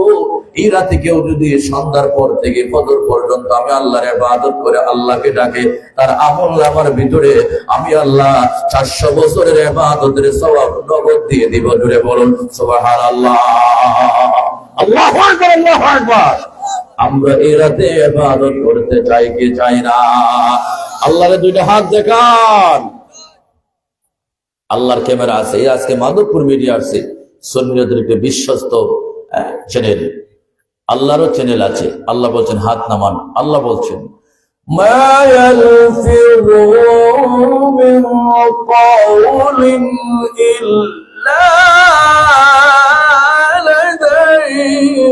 এই রাতে কেউ যদি সন্ধ্যার পর থেকে ফজর পর্যন্ত আমি আল্লাহর ইবাদত করে আল্লাহকে ডাকে, তার আমল নামার ভিতরে আমি আল্লাহ 400 বছরের ইবাদতের সওয়াব নগদ দিয়ে দিব। জুড়ে বলুন সুবহানাল্লাহ। আল্লাহু আকবার, আল্লাহু আকবার। আমরা এই রাতে ইবাদত করতে চাই কি চাই না? আল্লাহর 2টা হাত দেখান। আল্লাহর ক্যামেরা আছে, আজকে মাধবপুর মিডিয়া আছে, সুন্নিয়তের বিশ্বস্ত চ্যানেল, আল্লাহরও চ্যানেল আছে। আল্লাহ বলছেন হাত নামান। আল্লাহ বলছেন, মা ইয়ালফিযু মিন কাওলিন ইল্লা লাদাইহি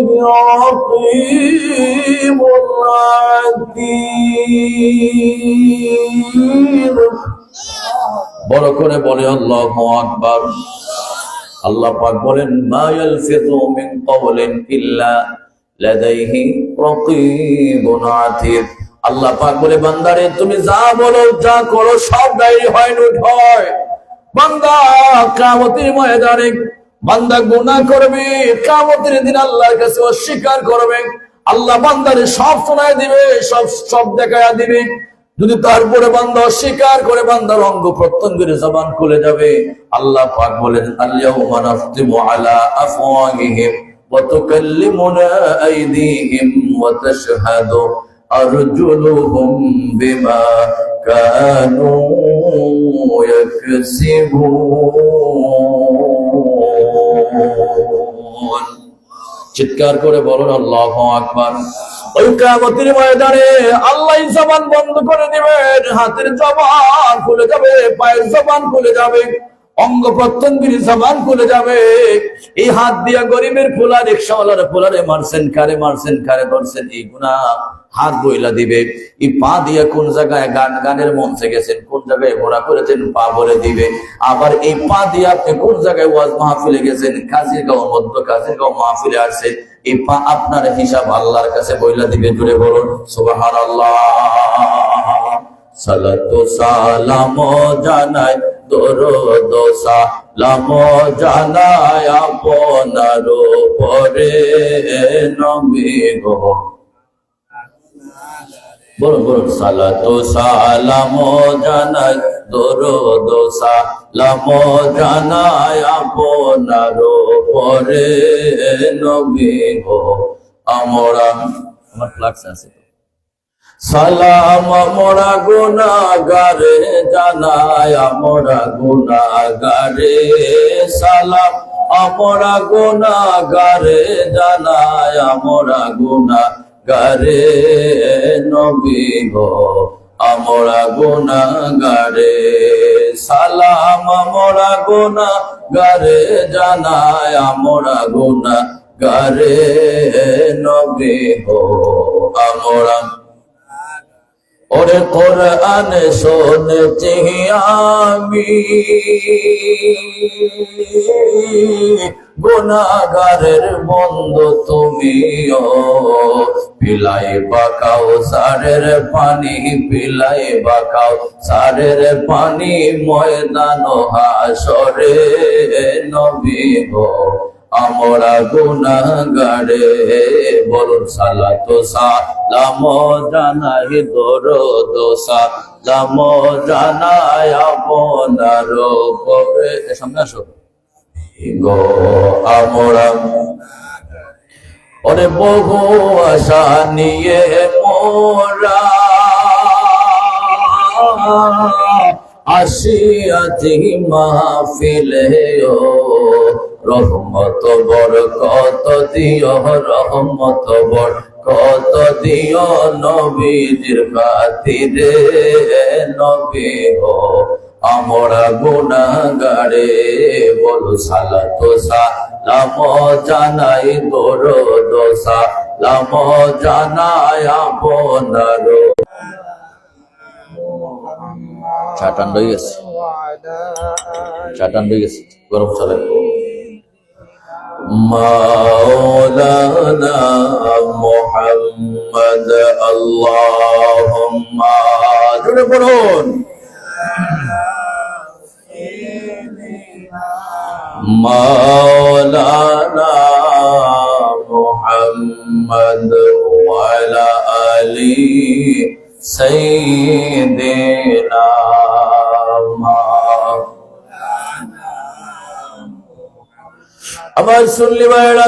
রাকীবুন আতীদ। বড় করে বলে আল্লাহু আকবার। আল্লাহ পাক বলেন, মা ইয়ালফিযু মিন কাওলিন ইল্লা লাদাইহি রাকীবুন আতীদ। আল্লাহ পাক বলে, বান্দারে তুমি যা বলো, যা করো, সব ডায়েরি হয়, নোট হয়। বান্দা কিয়ামতের ময়দানে বান্দা গুনাহ করবে, কিয়ামতের দিন আল্লাহর কাছে অস্বীকার করবে, আল্লাহ বান্দারে সব শোনায় দিবে, সব দেখায়া দিবে। যদি তারপরে বান্দা অস্বীকার করে, বান্দার অঙ্গ প্রত্যঙ্গের জবান খুলে যাবে। আল্লাহ পাক বলেন, আল-ইয়াওমা নাখতিমু আলা আফওয়াহিহিম ওয়া তুকাল্লিমুনা আইদিহিম ওয়া তাশহাদু আরজুলুহুম বিমা কানু ইয়াকসিবুন। চিৎকার করে বলুন আল্লাহু আকবার। ওই কিয়ামতের ময়দানে আল্লাহ জবান বন্ধ করে দিবেন, হাতের জবান খুলে যাবে, পায়ের জবান খুলে যাবে। অঙ্গ প্রত্যঙ্গের জবান খুলে যাবে। এই হাত দিয়া গরিবের পোলা, রিক্সাওয়ালার পোলারে মারছেন, কারে ধরছেন, এই গুনাহ হাত বইলা দিবে। এই পা দিয়া কোন জায়গায় গানের মঞ্চে গেছেন, কোন জায়গায় ঘোরা করেছেন, পা বলে দিবে। আবার এই পা দিয়ে আপনি কোন জায়গায় ওয়াজ মাহফিলে গেছেন, কাজিরগাঁও মধ্য কাজিরগাঁও মাহফিলে আসছেন, এই পা আপনার হিসাব আল্লাহর কাছে বইলা দিবে। জুড়ে বলুন সুবহানাল্লাহ। সালাতু সালাম জানাই, দরুদ সালাম জানাই আপনার উপরে নবী গো। বলুন সালাতু সালাম জানাই, দরুদ সালাম জানাই আপনার উপরে নবী গো। আমার ফ্লাক্স আছে। সালাম মোরা গুনাহগারে জানাই আমরা গুনাহগারে, সালাম আমরা গুনাহগারে জানাই আমরা গুনাহগারে নবী গো আমরা গুনাহগারে। সালাম আমরা গুনাহগারে জানাই আমরা গুনাহগারে নবী গো আমরা। ওরে কোরআন শুনছি আমি গুনাহগারের বন্ধু তুমিও, পিলাই বাকাও সারের পানি, পিলাই বাকাও সারের পানি ময়দান হাসরে নবী গো আমরা গুনাহগারে। বলুন সালাতু সালাম জানাই, দরুদ সালাম জানাই আপনার উপরে। সামনে আসো গো আমরা। ওরে বহু আশা নিয়ে মোরা আসিয়াছি মাহফিলে, রহমত বরকত দিও, রহমত বরকত দিও নবীজির খাতিরে নবী গো আমরা গুনাহগারে। বলো সালাতু সালাম জানাই, দরুদ সালাম জানাই আপনার। চাটান হয়ে গেছে, চাটান হয়ে গেছে, গরম চলে। মাওলানা মুহাম্মদ আল্লাহুম্মা, জোরে বলুন মাওলানা মুহাম্মদ ওয়া আলা আলি সাইয়্যিদিনা। আবার শুনলি ভাইরা,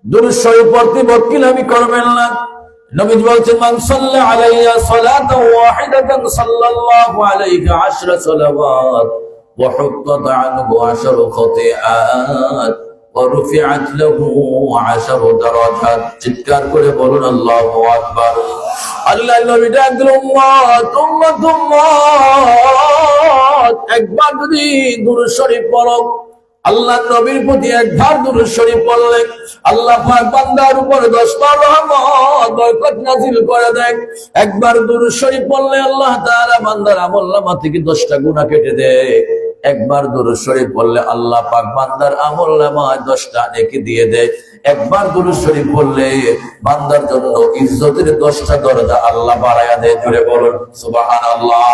দুরূদ শরীফ পড়তে বকিলামি করবেন না। নবীজি বলছেন, মান সাল্লা আলাইয়া সালাতান ওয়াহিদাতান সাল্লাল্লাহু আলাইহি 10 সালাওয়াত ওয়া হুত্তাত আনহু 10 খতিআত ওয়া রুফিআত লাহু 10 দারাজাত। চিৎকার করে বলুন আল্লাহু আকবার। আল্লাহর নবী ডাক দিলেন, উম্মত উম্মত উম্মত, একবার যদি দুরূদ শরীফ পড়ো, আল্লাহর নবীর প্রতি একবার দুরূদ শরীফ পড়লে আল্লাহ পাক বান্দার উপর 10টা রহমত বরকত নাযিল করে দেন। একবার দুরূদ শরীফ পড়লে আল্লাহ তাআলা বান্দার আমলনামা থেকে 10টা গুনাহ কেটে দেয়। একবার দুরূদ শরীফ পড়লে আল্লাহ পাক বান্দার আমলনামায় 10টা নেকি দিয়ে দেয়। একবার দুরূদ শরীফ পড়লে বান্দার জন্য ইজ্জতের 10টা দরজা আল্লাহ বাড়ায়া দেয়। জুড়ে বলুন সুবহানাল্লাহ।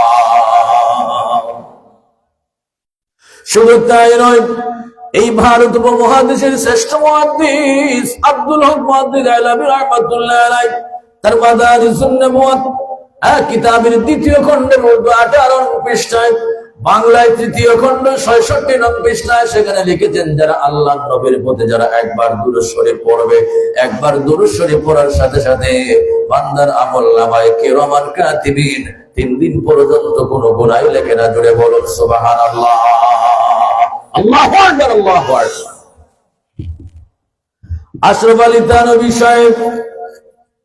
শুধু তাই নয়, এই ভারত উপমহাদেশের শ্রেষ্ঠ মুহাদ্দিস আব্দুল হক মুহাদ্দিস আলাবী রাহমাতুল্লাহ আলাইহি তার মাদারিসুন নবুওয়াত কিতাবের 2য় খণ্ডের 58 পৃষ্ঠায়, বাংলায় 3য় খণ্ড 66 নং পৃষ্ঠায় সেখানে লিখেছেন, যারা আল্লাহর নবীর প্রতি যারা একবার দুরূদ শরীফ পড়বে, একবার দুরূদ শরীফ পড়ার সাথে সাথে বান্দার আমলনামায় কিরামান কাতিবিন 3 দিন পর্যন্ত কোনো গুনাহ লেখে না। জুড়ে বলুন সুবহানাল্লাহ। আল্লাহু আকবার, আল্লাহু আকবার। আশরাফ আলী থানভী সাহেব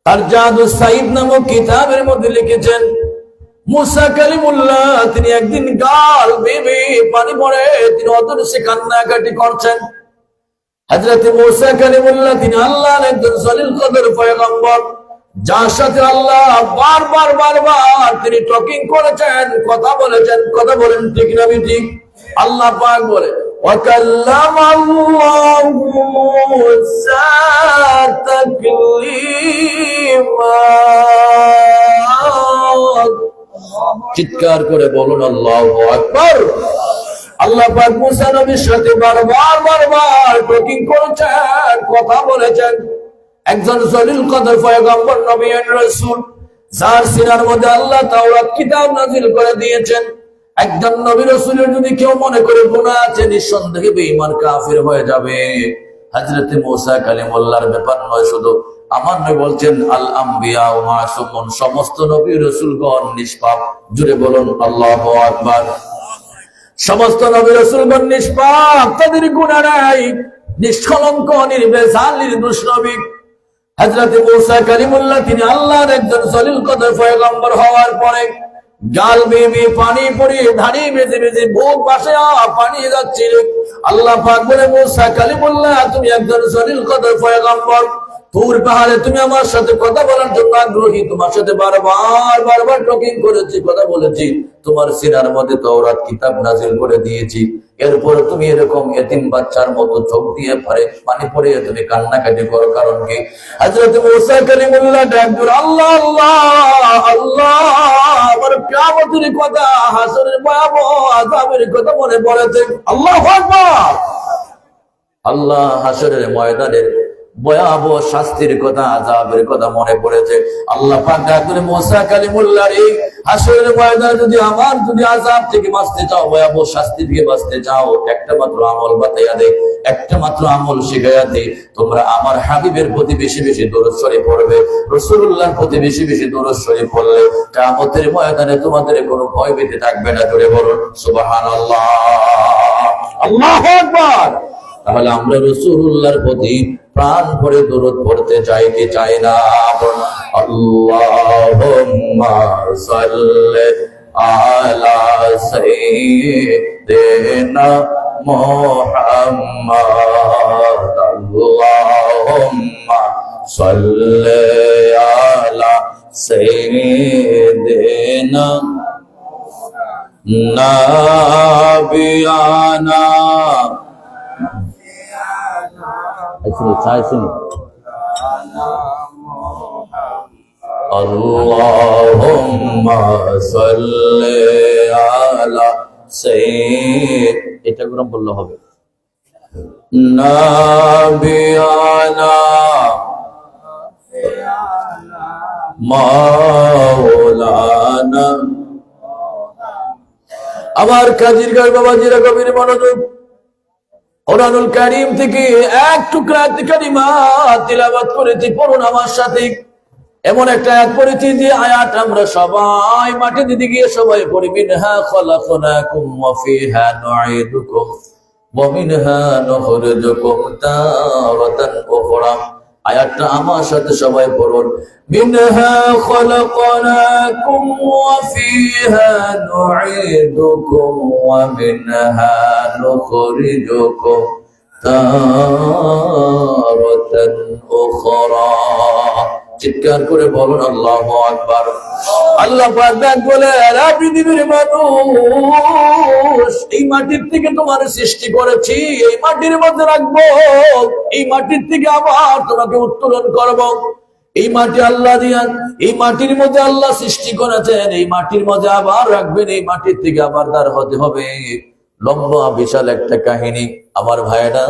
তার জাদু সাইদ নামক কিতাবের মধ্যে লিখেছেন, মুসা কালিমুল্লাহ তিনি একদিন গাল বেবে পানি পড়ে তিনি অদৃশ্যে কান্নাকাটি করছেন। হযরত মুসা কালিমুল্লাহ তিনি আল্লাহর একজন জলিল কদর পয়গম্বর, যার সাথে আল্লাহ বারবার তিনি টকিং করেছেন, কথা বলেন ঠিক না ঠিক? আল্লাহ পাক বলে ওয়াকাল্লামাল্লাহু মুসা তাকলিমা। চিৎকার করে বলুন আল্লাহু আকবার। আল্লাহ পাক মুসা নবীর সাথে বারবার টকিং করেছেন, কথা বলেছেন। একজন জলিল কদর পয়গম্বর নবী রাসূল, যার সিনার মধ্যে আল্লাহ তাওরাত কিতাব নাযিল করে দিয়েছেন। একজন নবী রাসূলের যদি কেউ মনে করে গুনাহ আছে, নিঃসন্দেহে বেঈমান কাফির হয়ে যাবে। হযরত মুসা কালিমুল্লাহর ব্যাপার নয়, শুধু আমার নবী বলছেন আল আম্বিয়া ওয়া মাসুমুন, সমস্ত নবী রাসূলগণ নিষ্পাপ। জুড়ে বলুন আল্লাহু আকবার। সমস্ত নবী রাসূলগণ নিষ্পাপ, তাদের গুনাহ নাই, নিষ্কলঙ্ক নির্ভেজাল নির্দোষ নবী। হযরত মুসা কালিমুল্লাহ তিনি আল্লাহর একজন জলিল কদর পয়গম্বর হওয়ার পরে গাল বেয়ে পানি পড়ে ধানি বেজে বুক পাশে পানি যাচ্ছে। আল্লাহ পাক বলে মুসা কালিমুল্লাহ তুমি একজন জলিল কদর পয়গম্বর, তুর পাহাড়ে তুমি আমার সাথে কথা বলার জন্য আগ্রহী, তোমার সাথে বারবার টকিং করেছি, কথা বলেছি, তোমার সিনার মধ্যে তাওরাত কিতাব নাযিল করে দিয়েছি। এরপর তুমি এরকম এতিম বাচ্চার মতো চোখ দিয়ে পানি পড়ে তুমি কান্নাকাটি করো, কারণ কি? হযরত মুসা কালিমুল্লাহ ডাকলেন আল্লাহ আমার কিয়ামতের কথা, হাসরের ভয়াবহ আযাবের কথা মনে পড়েছে। আল্লাহু আকবার। আল্লাহ হাসরের ময়দানের ভয়াবহ শাস্তির কথা, আযাবের কথা মনে পড়েছে। আল্লাহ পাক ডাকলেন মুসা কালিমুল্লাহ রে, হাসরের ময়দানে যদি আযাব থেকে বাঁচতে চাও, ভয়াবহ শাস্তি থেকে বাঁচতে চাও, একটা মাত্র আমল বাতাইয়া দে, একটা মাত্র আমল শিখাইয়া দে। তোমরা আমার হাবিবের প্রতি বেশি বেশি দরুদ শরীফ পড়বে, রাসূলুল্লাহর প্রতি বেশি বেশি দরুদ শরীফ পড়লে কিয়ামতের ময়দানে তোমাদের কোনো ভয় ভীতি থাকবে না। জোরে বলুন সুবহানাল্লাহ, আল্লাহু আকবার। তাহলে আমরা রাসূলুল্লাহর প্রতি প্রাণ ভরে দরুদ পড়তে চাই কি চাই না? আল্লাহুম্মা সাল্লি আলা সাইয়্যিদিনা মুহাম্মাদ, আল্লাহুম্মা সাল্লি আলা সাইয়্যিদিনা নাবিয়ানা। আল্লাহুম্মা সাল্লি আলা সাইয়্যিদিনা, এটা গুলো বললে হবে, নাবিয়ানা মাওলানা। আমার কাজীর গায় বাবাজিরা গভীর মনোযোগ, কোরআনুল কারীম থেকে এক টুকরা কালিমা তিলাওয়াত করেছি, পড়ুন আমার সাথে। এমন একটা আয়াত পড়েছি যে আয়াত আমরা সবাই মাঠে দিতে গিয়ে সবাই পড়ি, মিনহা খালাকনাকুম ওয়া ফিহা নুঈদুকুম ওয়া মিনহা নুখরিজুকুম তারাতান উখরা। আয়াতটা আমার সাথে সবাই পড়ুন, মিনহা খালাকনাকুম ওয়া ফিহা নুঈদুকুম ওয়া মিনহা নুখরিজুকুম তারাতান উখরা। চিৎকার করে বলুন আল্লাহু আকবার। আল্লাহ পাক বলে, এরা পৃথিবীর মানুষ, এই মাটির থেকে তোমার সৃষ্টি করেছি, এই মাটির মধ্যে রাখবো, এই মাটির থেকে আবার তোমাকে উত্তোলন করব। এই মাটি আল্লাহ দিয়ান, এই মাটির মধ্যে আল্লাহ সৃষ্টি করেছেন, এই মাটির মধ্যে আবার রাখবেন, এই মাটির থেকে আবার দাঁড় হতে হবে। লম্বা বিশাল একটা কাহিনী। আমার ভাইরা,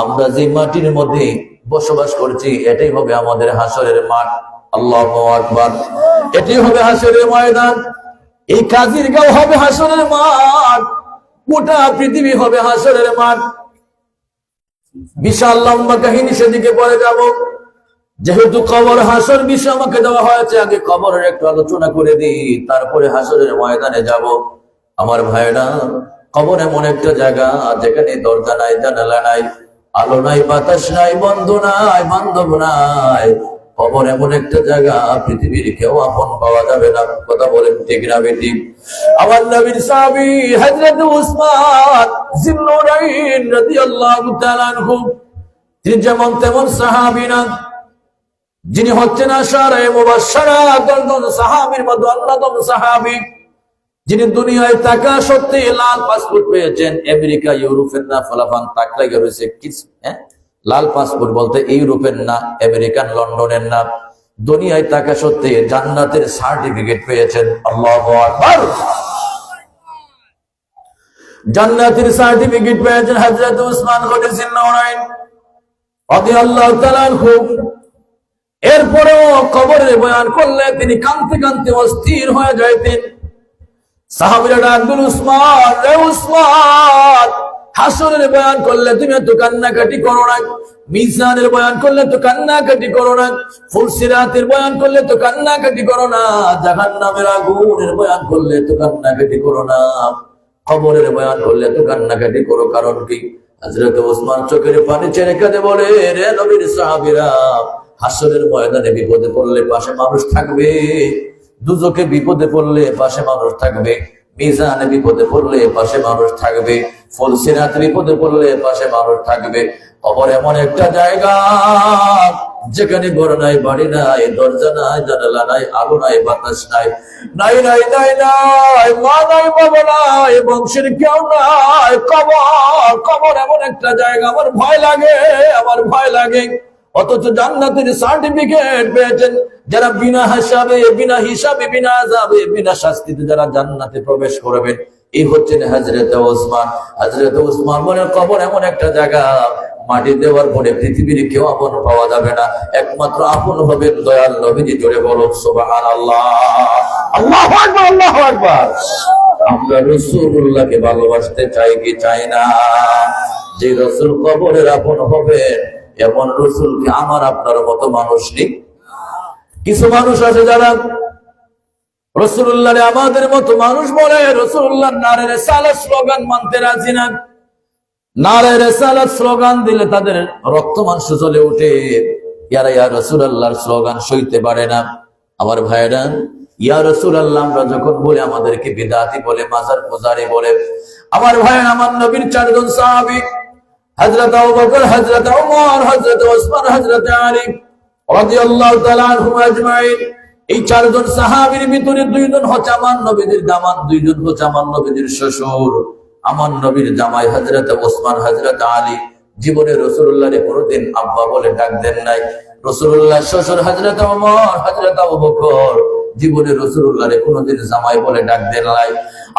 আমরা যে মাটির মধ্যে বসবাস করছি, এটাই হবে আমাদের হাসরের মাঠ। আল্লাহু আকবার। এটাই হবে হাসরের ময়দান। এই কাজীর গাঁও হবে হাসরের মাঠ, গোটা পৃথিবী হবে হাসরের মাঠ। বিশাল লম্বা কাহিনী, সেদিকে পরে যাব। যেহেতু কবর হাসর বিষয় আমাকে দেওয়া হয়েছে, আগে কবরের একটু আলোচনা করে দিই, তারপরে হাসরের ময়দানে যাব। আমার ভাইরা, কবর এমন একটা জায়গা যেখানে দরজা নাই, জানালা নাই, আলো নাই, বাতাস নাই, বন্ধু নাই, বান্ধব নাই। কবর এমন একটা জায়গা, পৃথিবীর কেউ আপন পাওয়া যাবে না। কথা বলেন ঠিক না বেটি? আমার নবীর সাহাবী হযরত উসমান জিন্নুরাইন রাদিয়াল্লাহু তাআলা আনহু, তিনি যেমন তেমন সাহাবী না, যিনি হচ্ছেন আশারে মুবাশশারা 10 জন সাহাবীর মধ্যে অন্যতম সাহাবী, যিনি দুনিয়ায় থাকা সত্যি লাল পাসপোর্ট পেয়েছেন। আমেরিকা ইউরোপের না, ফলাফান তাকলাই রয়েছে লাল পাসপোর্ট বলতে ইউরোপের না, আমেরিকান লন্ডনের না, দুনিয়ায় থাকা সত্যি জান্নাতের সার্টিফিকেট পেয়েছেন। আল্লাহু আকবার। জান্নাতের সার্টিফিকেট পেয়েছেন হযরত উসমান গনি জিন্নুরাইন রাদিয়াল্লাহু তাআলা আনহু। এরপরেও কবরের বয়ান করলে তিনি কাঁদতে কাঁদতে অস্থির হয়ে যাইতেন। সাহাবীরা ডাকলেন, উসমান, রে উসমান, হাসরের বয়ান করলে তুমি এত কান্নাকাটি করো না, মিজানের বয়ান করলে তো কান্নাকাটি করো না, ফুলসিরাতের বয়ান করলে তো কান্নাকাটি করো না, জাহান্নামের আগুনের বয়ান করলে তো কান্নাকাটি করো না, কবরের বয়ান করলে তো কান্নাকাটি করো, কারণ কি? হযরত ওসমান চোখের পানি ছেড়ে কাঁদে বলে, রে নবীর সাহাবীরা, হাসরের ময়দানে বিপদে পড়লে পাশে মানুষ থাকবে, দুজকে বিপদে পড়লে পাশে মানুষ থাকবে, মিজানে বিপদে পড়লে পাশে মানুষ থাকবে, ফুলসিরাতে বিপদে পড়লে পাশে মানুষ থাকবে। কবর এমন একটা জায়গা যেখানে ঘর নাই, বাড়ি নাই, দরজা নাই, জানালা নাই, আলো নাই, বাতাস নাই, নাই নাই নাই নাই, মা নাই, বাবা নাই, বংশের কেউ নাই। কবর এমন একটা জায়গা, আমার ভয় লাগে, আমার ভয় লাগে। অথচ জান্নাতের সার্টিফিকেট পেয়েছেন যারা বিনা হিসাবে, বিনা আযাবে, বিনা শাস্তিতে যারা জান্নাতে প্রবেশ করবেন, এই হচ্ছেন হযরত ওসমান। হযরত ওসমান বলেন, কবর এমন একটা জায়গা, মাটি দেওয়ার পরে পৃথিবীর কেউ আপন পাওয়া যাবে না, একমাত্র আপন হবে দয়াল নবীজি। জোরে বলো সুবহানাল্লাহ, আল্লাহু আকবার, আল্লাহু আকবার। আমরা রাসূলুল্লাহকে ভালোবাসতে চাই কি চাই না? যে রাসূল কবরের আপন হবেন, এমন রাসূলকে আমার আপনার মতো মানুষ নেই। কিছু মানুষ আছে যারা রাসূলুল্লাহরে আমাদের মতো মানুষ বলে, রাসূলুল্লাহর নারে রিসালাত স্লোগান মানতে রাজি না। নারে রিসালাত স্লোগান দিলে তাদের রক্ত মাংস জ্বলে ওঠে, ইয়ারা ইয়া রাসূলুল্লাহর স্লোগান সইতে পারে না। আমার ভাইরা, ইয়া রাসূলুল্লাহ আমরা যখন বলে আমাদেরকে বিদআতি বলে, মাজার পূজারি বলে। আমার ভাইরা, আমার নবীর 4 জন সাহাবী, হযরত আবু বকর, হযরত ওমর, হযরত ওসমান, হযরত আলী রাদিয়াল্লাহু তাআলা আনহুম আজমাইন, এই 4 জন সাহাবীর ভিতরে 2 জন হচ্ছে আমার নবীর দামাত, 2 জন হচ্ছে আমার নবীর শ্বশুর। আমার নবীর জামাই হযরত ওসমান, হযরত আলী জীবনে রাসূলুল্লাহরে কোনদিন আব্বা বলে ডাক দেন নাই। রাসূলুল্লাহর শ্বশুর হযরত ওমর, হযরত আবু বকর জীবনে রাসূলুল্লাহরে কোনদিন জামাই বলে ডাক দেন নাই।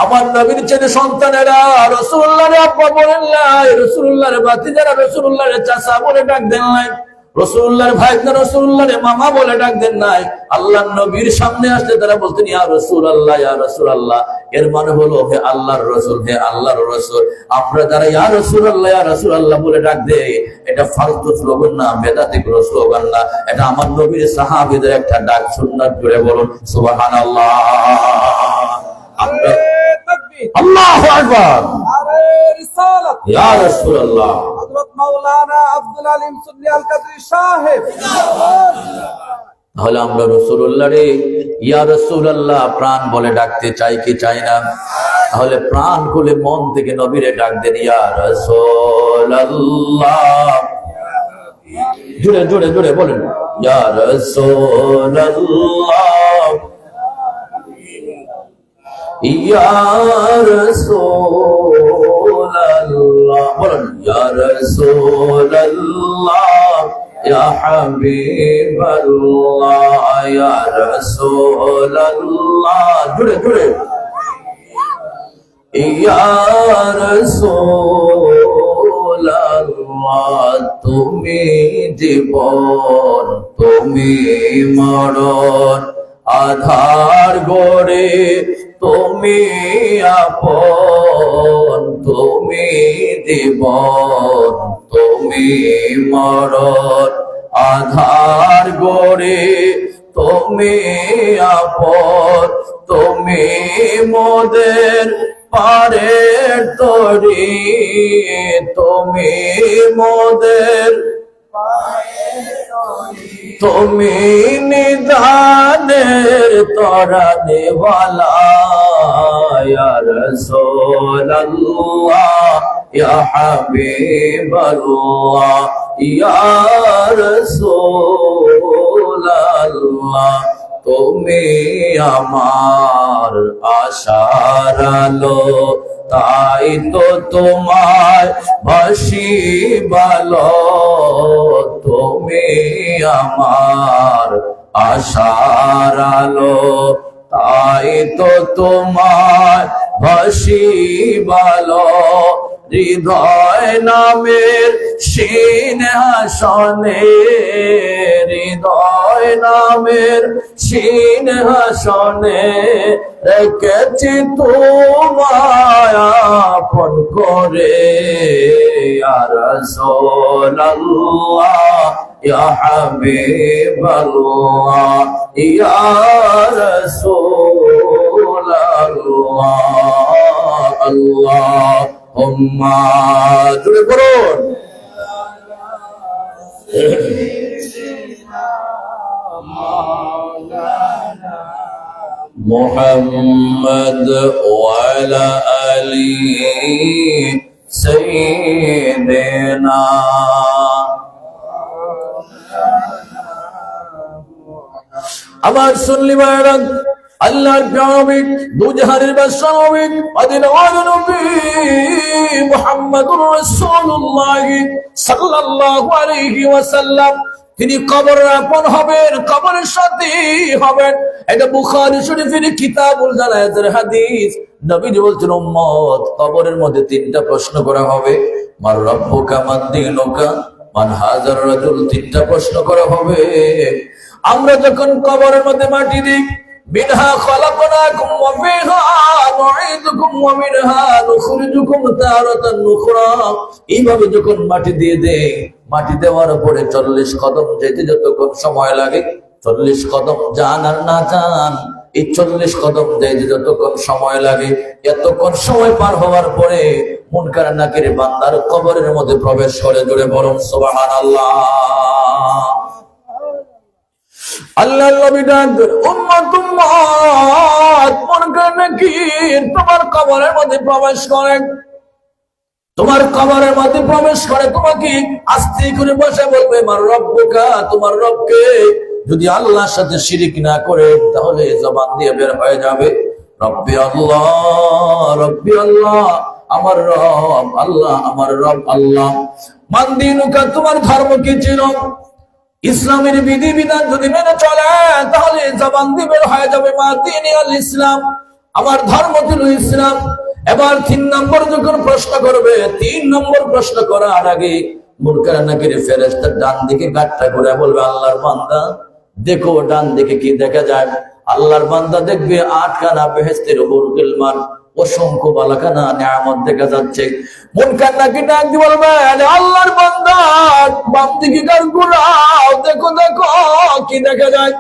আমার নবীর ছেলে সন্তানেরা রাসূলুল্লাহরে আব্বা বলেন নাই, রাসূলুল্লাহর ভাতিজারা রাসূলুল্লাহরে চাচা বলে ডাক দেন নাই, রাসূলুল্লাহর ভাইরা রাসূলুল্লাহরে মামা বলে ডাক দেন নাই। আল্লাহর নবীর সামনে আসলে তারা বলতেন, ইয়া রাসূলুল্লাহ, ইয়া রাসূলুল্লাহ। এর মানে হলো, হে আল্লাহর রাসূল, হে আল্লাহর রাসূল। আমরা যারা ইয়া রাসূলুল্লাহ, ইয়া রাসূলুল্লাহ বলে ডাক দেই, এটা ফালতু স্লোগান না, বেদাতি কোনো স্লোগান না, এটা আমার নবীর সাহাবীদের একটা ডাক। সুন্নাত করে বলুন সুবহানাল্লাহ। আমরা আল্লাহু আকবার, আরে রিসালাত, ইয়া রাসূলুল্লাহ। হযরত মাওলানা আব্দুল আলিম সুন্নি আল কাদরি সাহেব। তাহলে আমরা রাসূলুল্লাহরে ইয়া রাসূলুল্লাহ প্রাণ বলে ডাকতে চাই কি চাই না? তাহলে প্রাণ খুলে মন থেকে নবীরে ডাক দেন, ইয়া রাসূলুল্লাহ। জোরে জোরে জোরে বলেন, ইয়া রাসূলুল্লাহ, ইয়া রাসূলুল্লাহ। বলেন, ইয়া রাসূলুল্লাহ, ইয়া হাবিবাল্লাহ, ইয়া রাসূলুল্লাহ। জোরে জোরে, ইয়া রাসূলুল্লাহ। তুমি জীবন, তুমি মরণ, আধার গড়ে তুমি আপন, তুমি জীবন, তুমি মরণ, আধার গড়ে তুমি আপন, তুমি মোদের পারের তরি, তুমি মোদের তুমি নিদানের তরানে ওয়ালা ইয়া রাসূলুল্লাহ ইয়া হাবিবাল্লাহ ইয়া রাসূলুল্লাহ তুমি আমার আশার আলো তাই তো তোমায় বাসি ভালো তুমি আমার আশার আলো তাই তো তোমায় বাসি ভালো হৃদয় নামের সিংহাসনে হৃদয় নামের সিংহাসনে রেখেছি তোমায় আপন করে ইয়া রাসূলুল্লাহ ইয়া হাবিবাল্লাহ ইয়া রাসূলুল্লাহ আল্লাহুম্মা জুড়ে পড়ুন محمد وعلى آله سيدنا আমার সুন্নি ভাইরা আল্লাহর নবী দুজাহানের বাদশাহ মদিনার নবী মুহাম্মদুর রাসূলুল্লাহ সাল্লাল্লাহু আলাইহি ওয়াসাল্লাম তিনি কবরে আপন হবেন, কবরের সাথে হবেন। এটা বুখারী শরীফের কিতাবুল জানায়েজের হাদিস। নবীজি বলছেন উম্মত কবরের মধ্যে তিনটা প্রশ্ন করা হবে, মার রাব্বুকা মান দীনুকা মান হাযার রাজুল, তিনটা প্রশ্ন করা হবে। আমরা যখন কবরের মধ্যে মাটি দিই মিনহা খলাকনাকুম ওয়া ফিহা নুঈদুকুম ওয়া মিনহা নুখরিজুকুম তারাতান নুখরা, এইভাবে যখন মাটি দিয়ে দেই, মাটি দেওয়ার পরে 40 কদম যেতে যতক্ষণ সময় লাগে, 40 কদম যান আর না যান, এই 40 কদম যেতে যতক্ষণ সময় লাগে, এতক্ষণ সময় পার হওয়ার পরে মুনকার নাকির বান্দার কবরের মধ্যে প্রবেশ করে। জোরে বলুন সুবহানাল্লাহ। আল্লাহর নবী ডাক উম্মত উম্মত মুনকার নাকির তোমার কবরের মধ্যে প্রবেশ করে, তোমার কবরের মধ্যে প্রবেশ করে তোমাকে আস্তে করে বসে বলবে মার রব্বুকা, তোমার রবকে। যদি আল্লাহর সাথে শিরিক না করে তাহলে জবান দিয়ে বের হয়ে যাবে রব্বি আল্লাহ, রব্বি আল্লাহ, আমার রব আল্লাহ, আমার রব আল্লাহ। মান দীনুকা, তোমার ধর্ম কি ছিল? ইসলামের বিধি বিধান যদি মেনে চলে তাহলে জবান দিয়ে বের হয়ে যাবে মা দীনি আল ইসলাম, আমার ধর্ম ছিল ইসলাম। এবার 3 নম্বর যখন প্রশ্ন করবে, 3 নম্বর প্রশ্ন করার আগে মুনকার নাকির ফেরেশতা ডান দিকে গাঁটটা করে বলবে আল্লাহর বান্দা দেখো ডান দিকে কি দেখা যায়। আল্লাহর বান্দা দেখবে 8 খানা বেহেশতের হুরুল মান, অসংখ্য বালাখানা নিয়ামত দেখা যাচ্ছে। মুনকার নাকির ডাক দিয়ে বলবে আল্লাহর বান্দা বাম দিকে ঘাড় ঘুরাও, দেখো দেখো কি দেখা যায়।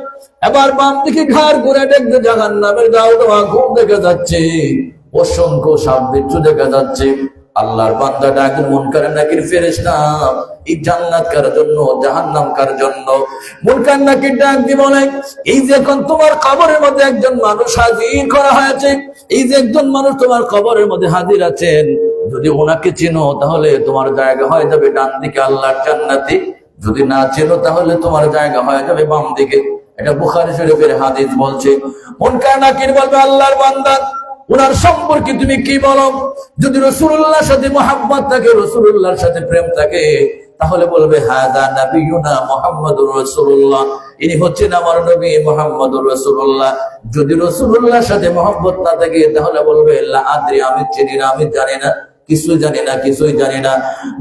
এবার বাম দিকে ঘাড় ঘুরে দেখবে জাহান্নামের দাউদা ঘুম দেখা যাচ্ছে, অসংখ্য সাপ বিচ্ছু দেখা যাচ্ছে। আল্লাহর বান্দা ডাকে মুনকার নাকির ফেরেশতা এই জান্নাত কার জন্য জাহান্নাম কার জন্য? মুনকার নাকির ডাক দিয়ে বলে এই যে এখন তোমার কবরের মধ্যে একজন মানুষ হাজির করা হয়েছে, এই যে একজন মানুষ তোমার কবরের মধ্যে হাজির আছেন, যদি ওনাকে চিনো তাহলে তোমার জায়গা হয়ে যাবে ডান দিকে আল্লাহর জান্নাতে, যদি না চিনো তাহলে তোমার জায়গা হয়ে যাবে বাম দিকে। এটা বুখারী শরীফের হাদিস বলছে। মুনকার নাকির বলবে আল্লাহর বান্দা উনার সম্পর্কে তুমি কি বলো? যদি রাসূলুল্লাহর সাথে মুহাব্বত থাকে, রাসূলুল্লাহর সাথে প্রেম থাকে, তাহলে বলবে হাদা নবিয়ুনা মুহাম্মাদুর রাসূলুল্লাহ, ইনি হচ্ছেন আমার নবী মুহাম্মাদুর রাসূলুল্লাহ। যদি রাসূলুল্লাহর সাথে মুহাব্বত না থাকে তাহলে বলবে লা আদ্রি, আমি চিনি না, আমি জানি না, কিছুই জানি না, কিছুই জানি না।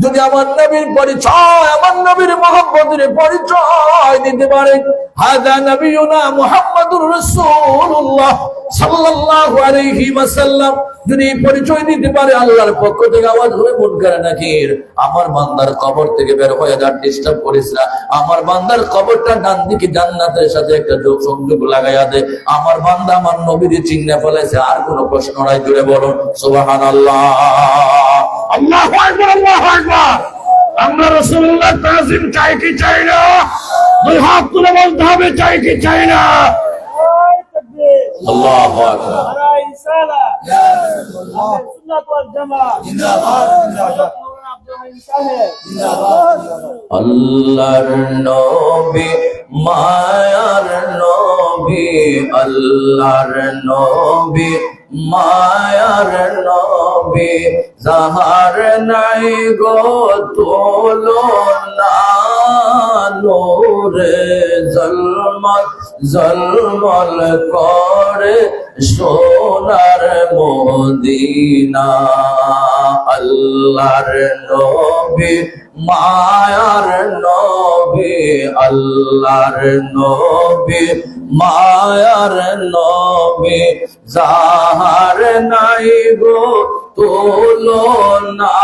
যদি আমার নবীর পরিচয়, আমার নবীর মুহাব্বতের পরিচয় দিতে পারে, হাদা নবিয়ুনা মুহাম্মাদুর রাসূলুল্লাহ সাল্লাল্লাহু আলাইহি ওয়াসাল্লাম, যদি পরিচয় দিতে পারে আল্লাহর পক্ষ থেকে আওয়াজ হবে মুনকার নাকির আমার বান্দার কবর থেকে বের হয়ে যা, ডিস্টার্ব করিস না, আমার বান্দার কবরটা ডান দিকে জান্নাতের সাথে একটা সংযোগ লাগাইয়া দে, আমার বান্দা আমার নবীর চিহ্নে ফেলেছে, আর কোনো প্রশ্ন নাই। জুড়ে বলুন সুবহানাল্লাহ। আল্লাহু আকবার, আল্লাহু আকবার। আমরা আমরা রাসূলুল্লাহ তাজিম চাই কি চাই না? দুই হাত তুলে বলতে হবে চাই কি চাই না? আল্লাহু আকবার। আল্লাহর নবী মায়ার নবী, আল্লাহর নবী মায়ার নবী, যাহার নাই গো তুলনা, নূরে জলমল জলমল করে সোনার মদিনা। আল্লাহর নবী মায়ার নবী, আল্লাহর নবী মায়ার নবী, যাহার নাই গো তুলনা,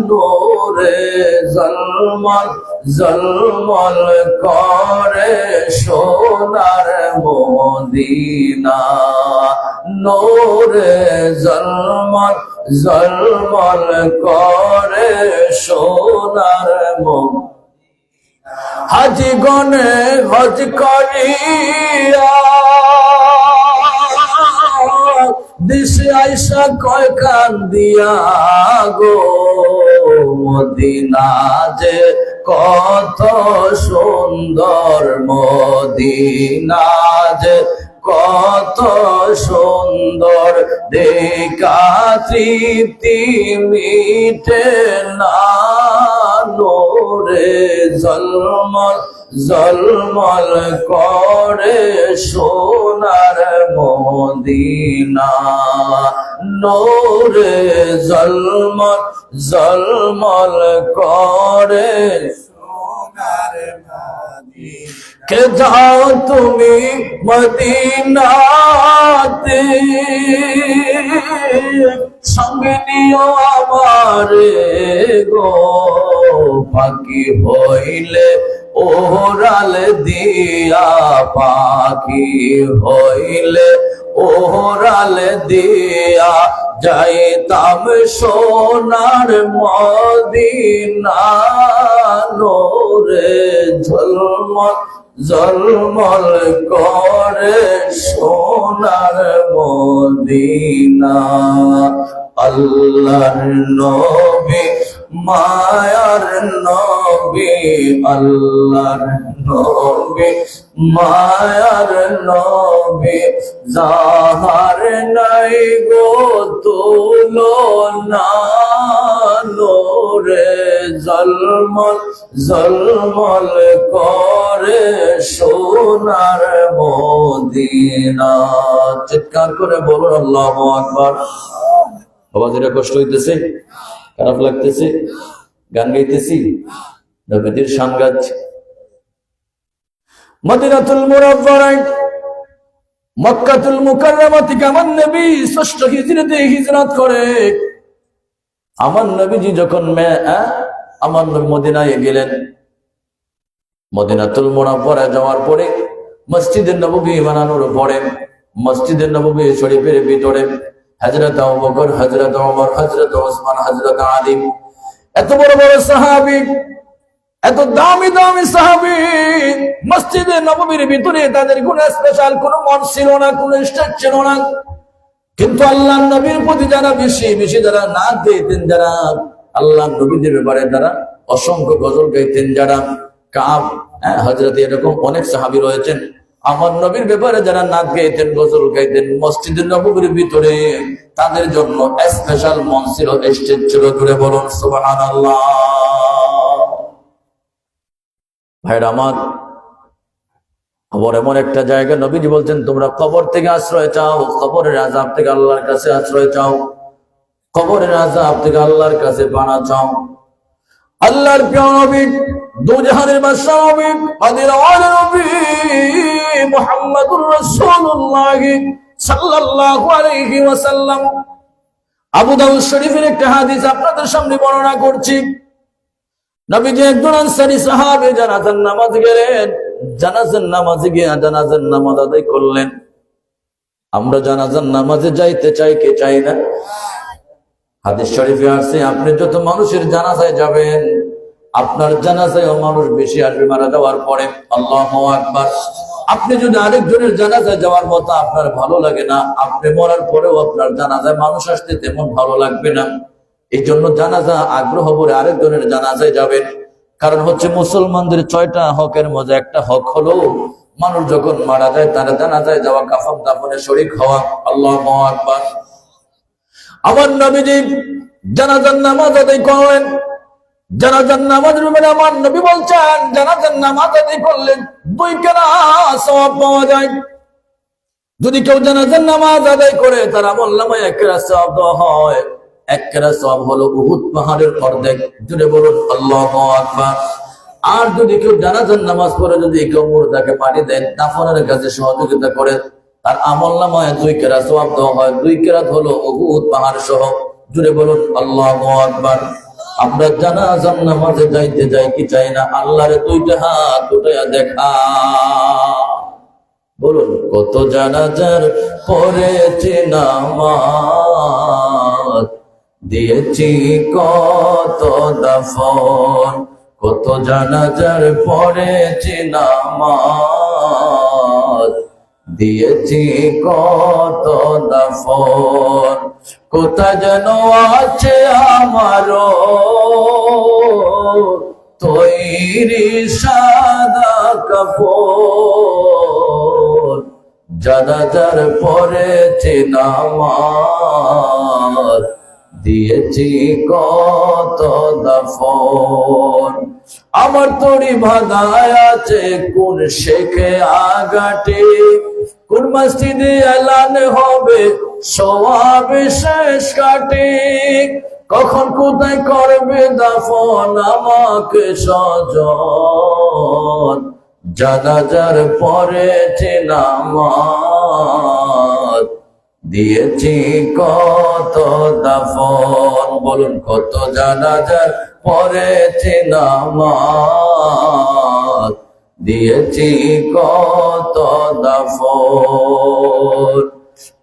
নূরে জলমল জলমল করে সোনার মদিনা, নূরে জলমল জলমল করে সোনার মদিনা। হাজি গনে হজ করিয়া দিশে আইসা কয় কান দিয়া গো, মদিনা যে কত সুন্দর, মদিনা যে কত সুন্দর, দেখা তৃপ্তি মিটে না, নূরে জলমল জলমল করে সোনার মদিনা, নূরে জলমল জলমল করে সোনার মদিনা। কে যাও তুমি মদিনাতে, সঙ্গে নিও আমারে গো, পাখি হইলে ওরাল দিয়া, পাখি হইলে ওরাল দিয়া, যাইতাম সোনার মদিনা, নূরে ঝলমল জলমল করে সোনার মদিনা। আল্লাহর নবী মায়ার নবী, আল্লাহর নবী মায়ার নবী, যাহার নাই গো তুলনা, নূরে জলমল জলমল করে সোনার মদিনা। চিৎকার করে বলুন আল্লাহু আকবার। আওয়াজের কষ্ট হইতেছে, খারাপ লাগতেছে, গান গাইতেছি, নবীদের শান গাচ্ছি। মদিনাতুল মুনাওয়ারায় মক্কাতুল মুকাররমা থেকে আমার নবী ষষ্ঠ হিজরতে হিজরত করে। আমার নবীজি যখন আমার নবী মদিনায় গেলেন, মদিনাতুল মুনাওয়ারায় যাওয়ার পরে মসজিদে নববী বানানোর পরে মসজিদে নববী শরীফের ভিতরে হযরত আবু বকর, হযরত ওমর, হযরত ওসমান, হযরত আলী, এত বড় বড় সাহাবী, এত দামি দামি সাহাবী মসজিদে নববীর ভিতরে, তাদের কোনো স্পেশাল কোনো মন ছিল না, কোনো স্টেজ ছিল না। কিন্তু আল্লাহর নবীর প্রতি যারা বেশি বেশি যারা নাচ গাইতেন, যারা আল্লাহর নবীদের ব্যাপারে যারা অসংখ্য গজল গাইতেন, যারা কাব, হযরত এরকম অনেক সাহাবী রয়েছেন, আমার নবীর ব্যাপারে যারা নাচ গাইতেন, গজল গাইতেন, মসজিদের নববীর ভিতরে তাদের জন্য স্পেশাল মন ছিল, স্টেজ ছিল। জুড়ে বলুন সুবহানাল্লাহ। ভাইরা আমার, কবর এমন একটা জায়গা, নবীজি বলছেন তোমরা কবর থেকে আশ্রয় চাও, কবরের আযাব থেকে আল্লাহর কাছে আশ্রয় চাও, কবরের আযাব থেকে আল্লাহর কাছে পানা চাও। আল্লাহর প্রিয় নবী, দুজাহানের বাদশা নবী, আদির নবী মুহাম্মদুর রাসূলুল্লাহ সাল্লাল্লাহু আলাইহি ওয়াসাল্লাম, আবু দাউদ শরীফের একটা হাদিস আপনাদের সামনে বর্ণনা করছি। নবীজি একজন আনসারী সাহাবী জানাজার নামাজ গেলেন, জানাজার নামাজে গিয়ে জানাজার নামাজ আদায় করলেন। আমরা জানাজার নামাজে যাইতে চাই কে চাই না? হাদিস শরীফে আসছে আপনি যত মানুষের জানাজায় যাবেন আপনার জানাজায় মানুষ বেশি আসবে মারা যাওয়ার পরে। আল্লাহু আকবার। আপনি যদি আরেকজনের জানাজায় যাওয়ার মতো আপনার ভালো লাগে না, আপনি মরার পরেও আপনার জানাজায় মানুষ আসতে তেমন ভালো লাগবে না। এই জন্য জানাজা আগ্রহ করে আরেকজনের জানাজায় যাবেন। কারণ হচ্ছে মুসলমানদের 6টা হকের মধ্যে একটা হক হলো মানুষ যখন মারা যায় তার জানাজায় যাওয়া, কাফন দাফনে শরীক হওয়া। আল্লাহু আকবার। আমার নবীজি জানাজার নামাজ আদায় করলেন। জানাজার নামাজের উপরে আমার নবী বলছেন জানাজার নামাজ আদায় করলে 2 কেরাত সওয়াব পাওয়া যায়। যদি কেউ জানাজার নামাজ আদায় করে তার আমলনামায় 1 কেরাত সওয়াব দেওয়া হয়। 1 কেরাত সওয়াব হলো উহুদ পাহাড়ের অর্ধেক। জুড়ে বলুন আল্লাহু আকবার। আর যদি কেউ জানাজার নামাজ পড়ে যদি কেউ মুর্দাকে পানি দেন, দাফনের কাজে সহযোগিতা করে, তার আমলনামায় 2 কেরাত সওয়াব দেওয়া হয়। 2 কেরাত হলো উহুদ পাহাড় সহ। জুড়ে বলুন আল্লাহু আকবার। আমরা জানাজার নামাজে যাইতে যাই কি চাই না? আল্লাহরে 2টা হাত উঠাইয়া দেখা। বলুন কত জানাজার পড়েছে নামাজ, দিয়েছি কত দাফন। কত জানাজার পড়েছে নামাজ, দিয়েছি কত দাফন। কোথা যেন আছে আমারও তৈরি সাদা কাপড়, জানাজার পড়েছে নামাজ, দিয়েছি কত দাফন। আমার তরি ভাগায় আছে কোন শেখে আগাটে, কোন মসজিদে এলান হবে সওয়াবে শেষ কাটে। কখন কোথায় করবে দাফন আমাকে সজন, জানাজার পড়েছে নামাজ, দিয়েছি কত দাফন। বলুন কত জানাজার পড়েছে নামাজ, দিয়েছি কত দাফন।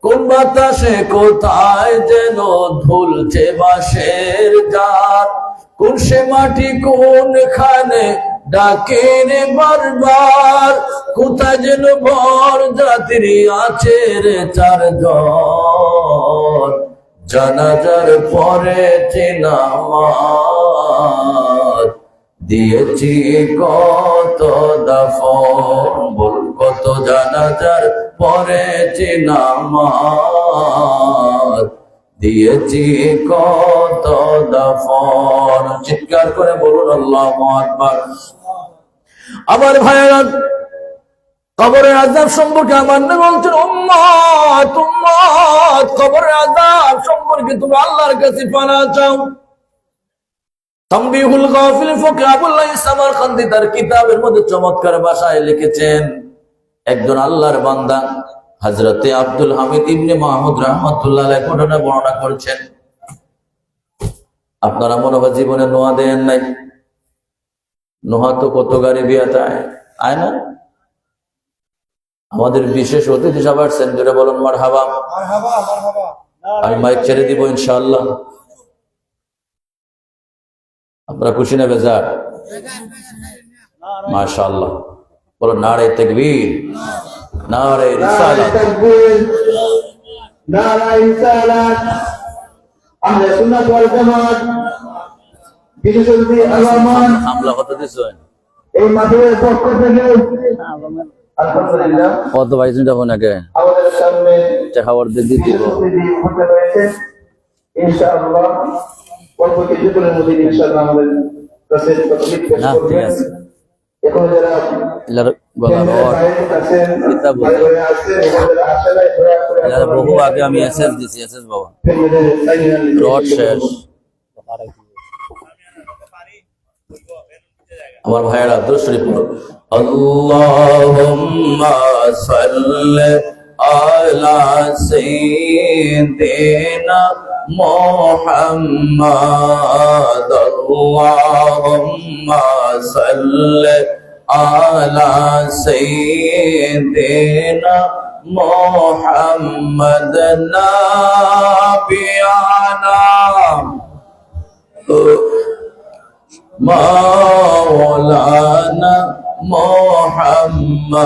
কোন বাতাসে কোথায় যেন ধুলছে বাঁশের জাত, কোন সে মাটি কোনখানে ডাকে রে বারবার। কোথায় যেন বর যাত্রী আছে রে 4 জন, জানাজার পড়েছে নামাজ, দিয়েছি কত দাফন। বলুন কত জানাজার পড়েছে নামাজ, দিয়েছি কত দাফন। চিৎকার করে বলুন আল্লাহু আকবার। আমার ভাইয়েরা, কবরের আযাব সম্পর্কে আমার নবী বলছেন উম্মত উম্মত, কবরের আযাব সম্পর্কে তুমি আল্লাহর কাছে পানা চাও। তানবীহুল গাফিল ফকি আবুল্লাহ সামারকান্দি তার কিতাবের মধ্যে চমৎকার ভাষায় লিখেছেন, একজন আল্লাহর বান্দা হযরতে আব্দুল হামিদ ইবনে মাহমুদ রাহমাতুল্লাহ আলাইহি ঘটনা বর্ণনা করেছেন। আপনারা মনে হয় জীবনে নোয়া দেন নাই? নোহা তো কত গাড়ি বিয়াতে আয় না? আমাদের বিশেষ অতিথি সব আসছেন, জোরে বলুন মারহাবা। মারহাবা মারহাবা। আমি মাইক ছেড়ে দিব ইনশাআল্লাহ। আপনারা খুশি না বেজার? মাশাআল্লাহ। বলো নারে তাকবীর, নারে রিসালাত। নারে রিসালাত। আহলে সুন্নাত ওয়াল জামাত বিশেষ অতিথি আহমান হামলা কত দিছেন? এই মাঠের পক্ষ থেকে আলহামদুলিল্লাহ কত পাইছেন তখন আগে? আমাদের সামনে খাবার দিয়ে দিব। ঘটনা রয়েছে ইনশাআল্লাহ। অল্প কিছুদিনের মধ্যে ইনশাআল্লাহ আমাদের কাছে তকলিফ পেশ না ঠিক করবেন। আছে। এখন যারা এলার গলা রড আছেন কিতাব বাইরে হয়ে আসছেন, এখানে আসলে দয়া করে এলার বহু আগে আমি এসএস দিছি, এসএস বাবা আপনাদের সাইন রড শেষ। আমার ভাইয়েরা দুরূদ শরীফ পড়ো। আল্লাহুম্মা সাল্লি আলা সাইয়্যিদিনা মুহাম্মাদ, আল্লাহুম্মা সাল্লি আলা সাইয়্যিদিনা মুহাম্মাদ নাবিয়ানা মাওলানা মোহাম্মদ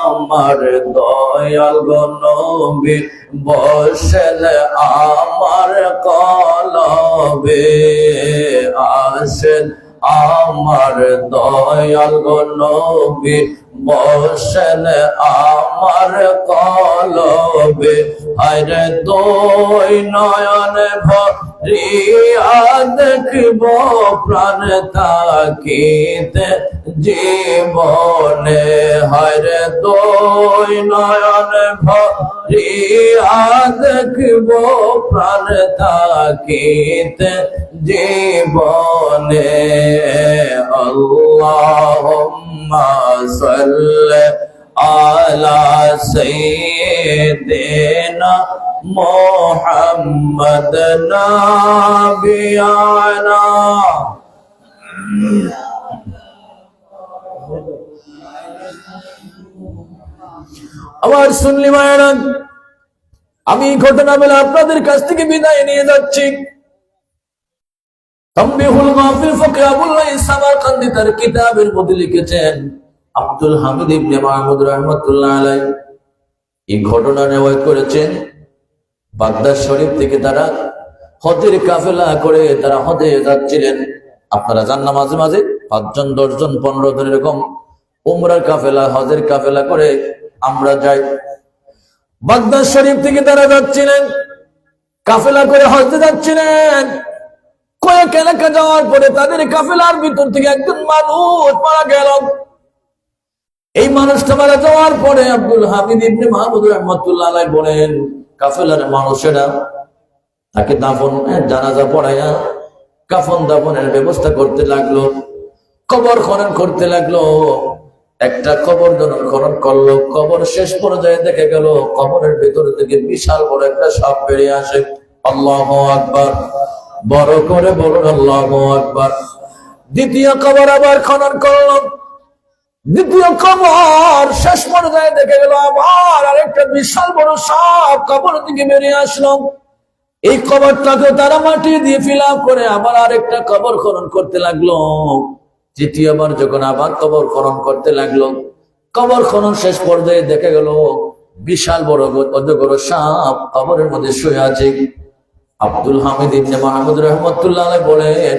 আমার দয়াল নবী বসেন আমার কলবে আসেন আমার দয়াল নবী বসেন আমার কলবে আরে দুই নয়ন ভরিয়া দেখব প্রাণ তাকিতে জীবনে হরে দুই নয়ন ভরিয়া দেখব প্রাণ তাকিতে জীবনে আল্লাহুম্মা সাল্লি আলা সাইয়্যিদিনা মুহাম্মদ নাবিয়ানা। আমার সুন্নি ভাইরা, আমি ঘটনা বলে আপনাদের কাছ থেকে বিদায় নিয়ে যাচ্ছি। তানবীহুল গাফিল ফকিহ আবুল্লাহ সামারকান্দি তার কিতাবের মধ্যে লিখেছেন, আব্দুল হামিদ ইবনে মাহমুদ রাহমাতুল্লাহ আলাইহি এই ঘটনা রিওয়ায়াত করেছেন। বাগদাদ শরীফ থেকে তারা হজের কাফেলা করে তারা হজে যাচ্ছিলেন। আপনারা জান না, মাঝে মাঝে 5 জন 10 জন 15 জন এরকম উমরার কাফেলা হজের কাফেলা করে আমরা যাই। বাগদাদ শরীফ থেকে তারা যাচ্ছিলেন, কাফেলা করে হজে যাচ্ছিলেন। কয়েক এলাকা যাওয়ার পরে তাদের কাফেলার ভিতর থেকে একজন মানুষ মারা গেল। এই মানুষটা মারা যাওয়ার পরে আব্দুল হামিদ ইবনে মাহমুদ রাহমাতুল্লাহ আলাইহি বলেন, কাফেলার মানুষেরা তাকে দাফন জানাজা পড়াইয়া কাফন দাফনের ব্যবস্থা করতে লাগলো, কবর খনন করতে লাগলো। একটা কবর যখন খনন করলো, কবর শেষ পর্যায়ে দেখে গেল কবরের ভেতর থেকে বিশাল বড় একটা সাপ বেরিয়ে আসে। আল্লাহু আকবার, বড় করে বলুন আল্লাহু আকবার। দ্বিতীয় কবর আবার খনন করলো, দ্বিতীয় কবর শেষ পর্যায়ে দেখে গেল আবার আরেকটা বিশাল বড় সাপ কবর থেকে বেরিয়ে আসলো। এই কবরটাকে তারা মাটি দিয়ে ফিল আপ করে আবার আরেকটা কবর খনন করতে লাগলো। তৃতীয়বার যখন আবার কবর খনন করতে লাগলো, কবর খনন শেষ পর্যায়ে দেখে গেল বিশাল বড় অজগর সাপ কবরের মধ্যে শুয়ে আছে। আব্দুল হামিদ ইবনে মাহমুদ রাহমাতুল্লাহ আলাইহি বলেন,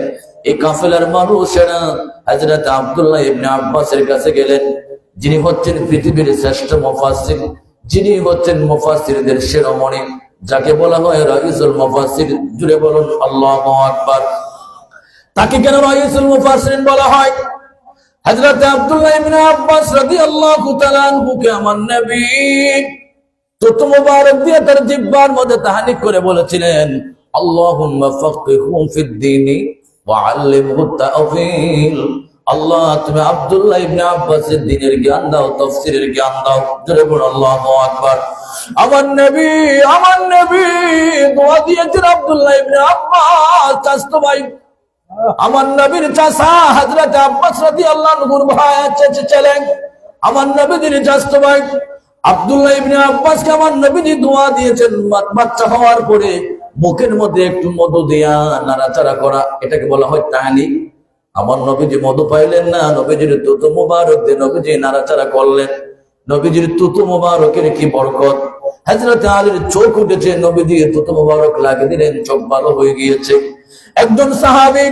এই কাফেলার মানুষেরা হযরত আব্দুল্লাহ ইবনে আব্বাসের কাছে গেলেন, যিনি হচ্ছেন পৃথিবীর শ্রেষ্ঠ মুফাসসির, যিনি হচ্ছেন মুফাসসিরদের শিরোমণি, যাকে বলা হয় রাইসুল মুফাসসির। জুড়ে বলুন আল্লাহু আকবার। তাকে কেন রাইসুল মুফাসসিরিন বলা হয়? হযরত আব্দুল্লাহ ইবনে আব্বাস রাদিয়াল্লাহু তাআলা আনহুকে আমার নবী তুত মুবারক দিয়ে তার জিহ্বার মধ্যে তাহনিক করে বলেছিলেন, আল্লাহুম্মা ফাক্কিহু ফিদ-দীনি ওয়া আল্লিমহু তা'ওয়িল। আল্লাহ, তুমি আব্দুল্লাহ ইবনে আব্বাসের দ্বীনের জ্ঞান দাও, তাফসীরের জ্ঞান দাও। জোরে বলুন আল্লাহু আকবার। আমার নবী দোয়া দিয়েছেন আব্দুল্লাহ ইবনে আব্বাস চাচতো ভাই, আমার নবীর চাচা হযরত আব্বাস রাদিয়াল্লাহু আনহুর ভাই ছিলেন, আমার নবীর চাচতো ভাই আব্দুল্লাহ ইবনে আব্বাসকে আমার নবীজি দোয়া দিয়েছেন বাচ্চা হওয়ার পরে মুখের মধ্যে একটু মধু দিয়া নাড়াচাড়া করা, এটাকে বলা হয় তাহনিক। আমার নবীজি মধু পাইলেন না, নবীজির তুতু মুবারক দিয়ে নবীজি নাড়াচাড়া করলেন। নবীজির তুতু মুবারকের কি বরকত! হযরত আলীর চোখ উঠেছে, নবীজি তুতু মুবারক লাগিয়ে দিলেন, চোখ ভালো হয়ে গিয়েছে। একজন সাহাবী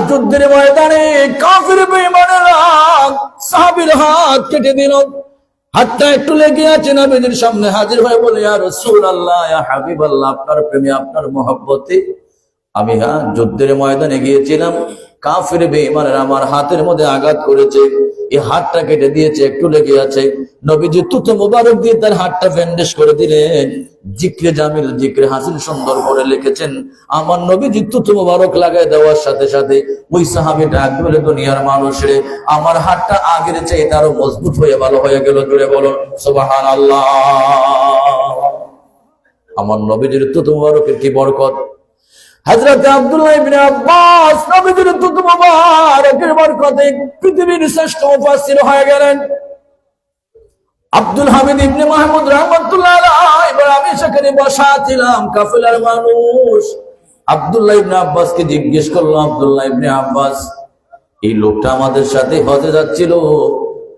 যুদ্ধের ময়দানে কাফির বেঈমানেরা সাহাবীর হাত কেটে দিল, হাতটা একটু লেগে আছে। নবীজির সামনে হাজির হয়ে বলে, ইয়া রাসূলুল্লাহ, ইয়া হাবিবাল্লাহ, আপনার প্রেমে আপনার মহব্বতে আমি যুদ্ধের ময়দানে গিয়েছিলাম, কাফির বেঈমানেরা আমার হাতের মধ্যে আঘাত করেছে, এই হাতটা কেটে দিয়েছে, একটু লেগে আছে। নবীজি তুতু মুবারক দিয়ে তার হাতটা ব্যান্ডেজ করে দিলেন। জিকরে জামিল, জিকরে হাসিন সুন্দর করে লিখেছেন, আমার নবীজি তুতু মুবারক লাগায় দেওয়ার সাথে সাথে ওই সাহাবী ডাক বলে, দুনিয়ার মানুষরে, আমার হাতটা আগের চেয়ে আরো মজবুত হয়ে ভালো হয়ে গেল। জুড়ে বলুন সুবহানাল্লাহ। আমার নবীজির তুতু মুবারকের কি বরকত! হযরত আব্দুল্লাহ ইবনে আব্বাস নবীজির তুতু মুবারকের বরকতে পৃথিবীর শ্রেষ্ঠ মুফাসসির হয়ে গেলেন। আব্দুল হামিদ ইবনে মাহমুদ রাহমাতুল্লাহ আলাইহি, এবার আমি সেখানে বসা ছিলাম, কাফেলার মানুষ আব্দুল্লাহ ইবনে আব্বাসকে জিজ্ঞেস করলো, আব্দুল্লাহ ইবনে আব্বাস, এই লোকটা আমাদের সাথে হজে যাচ্ছিল,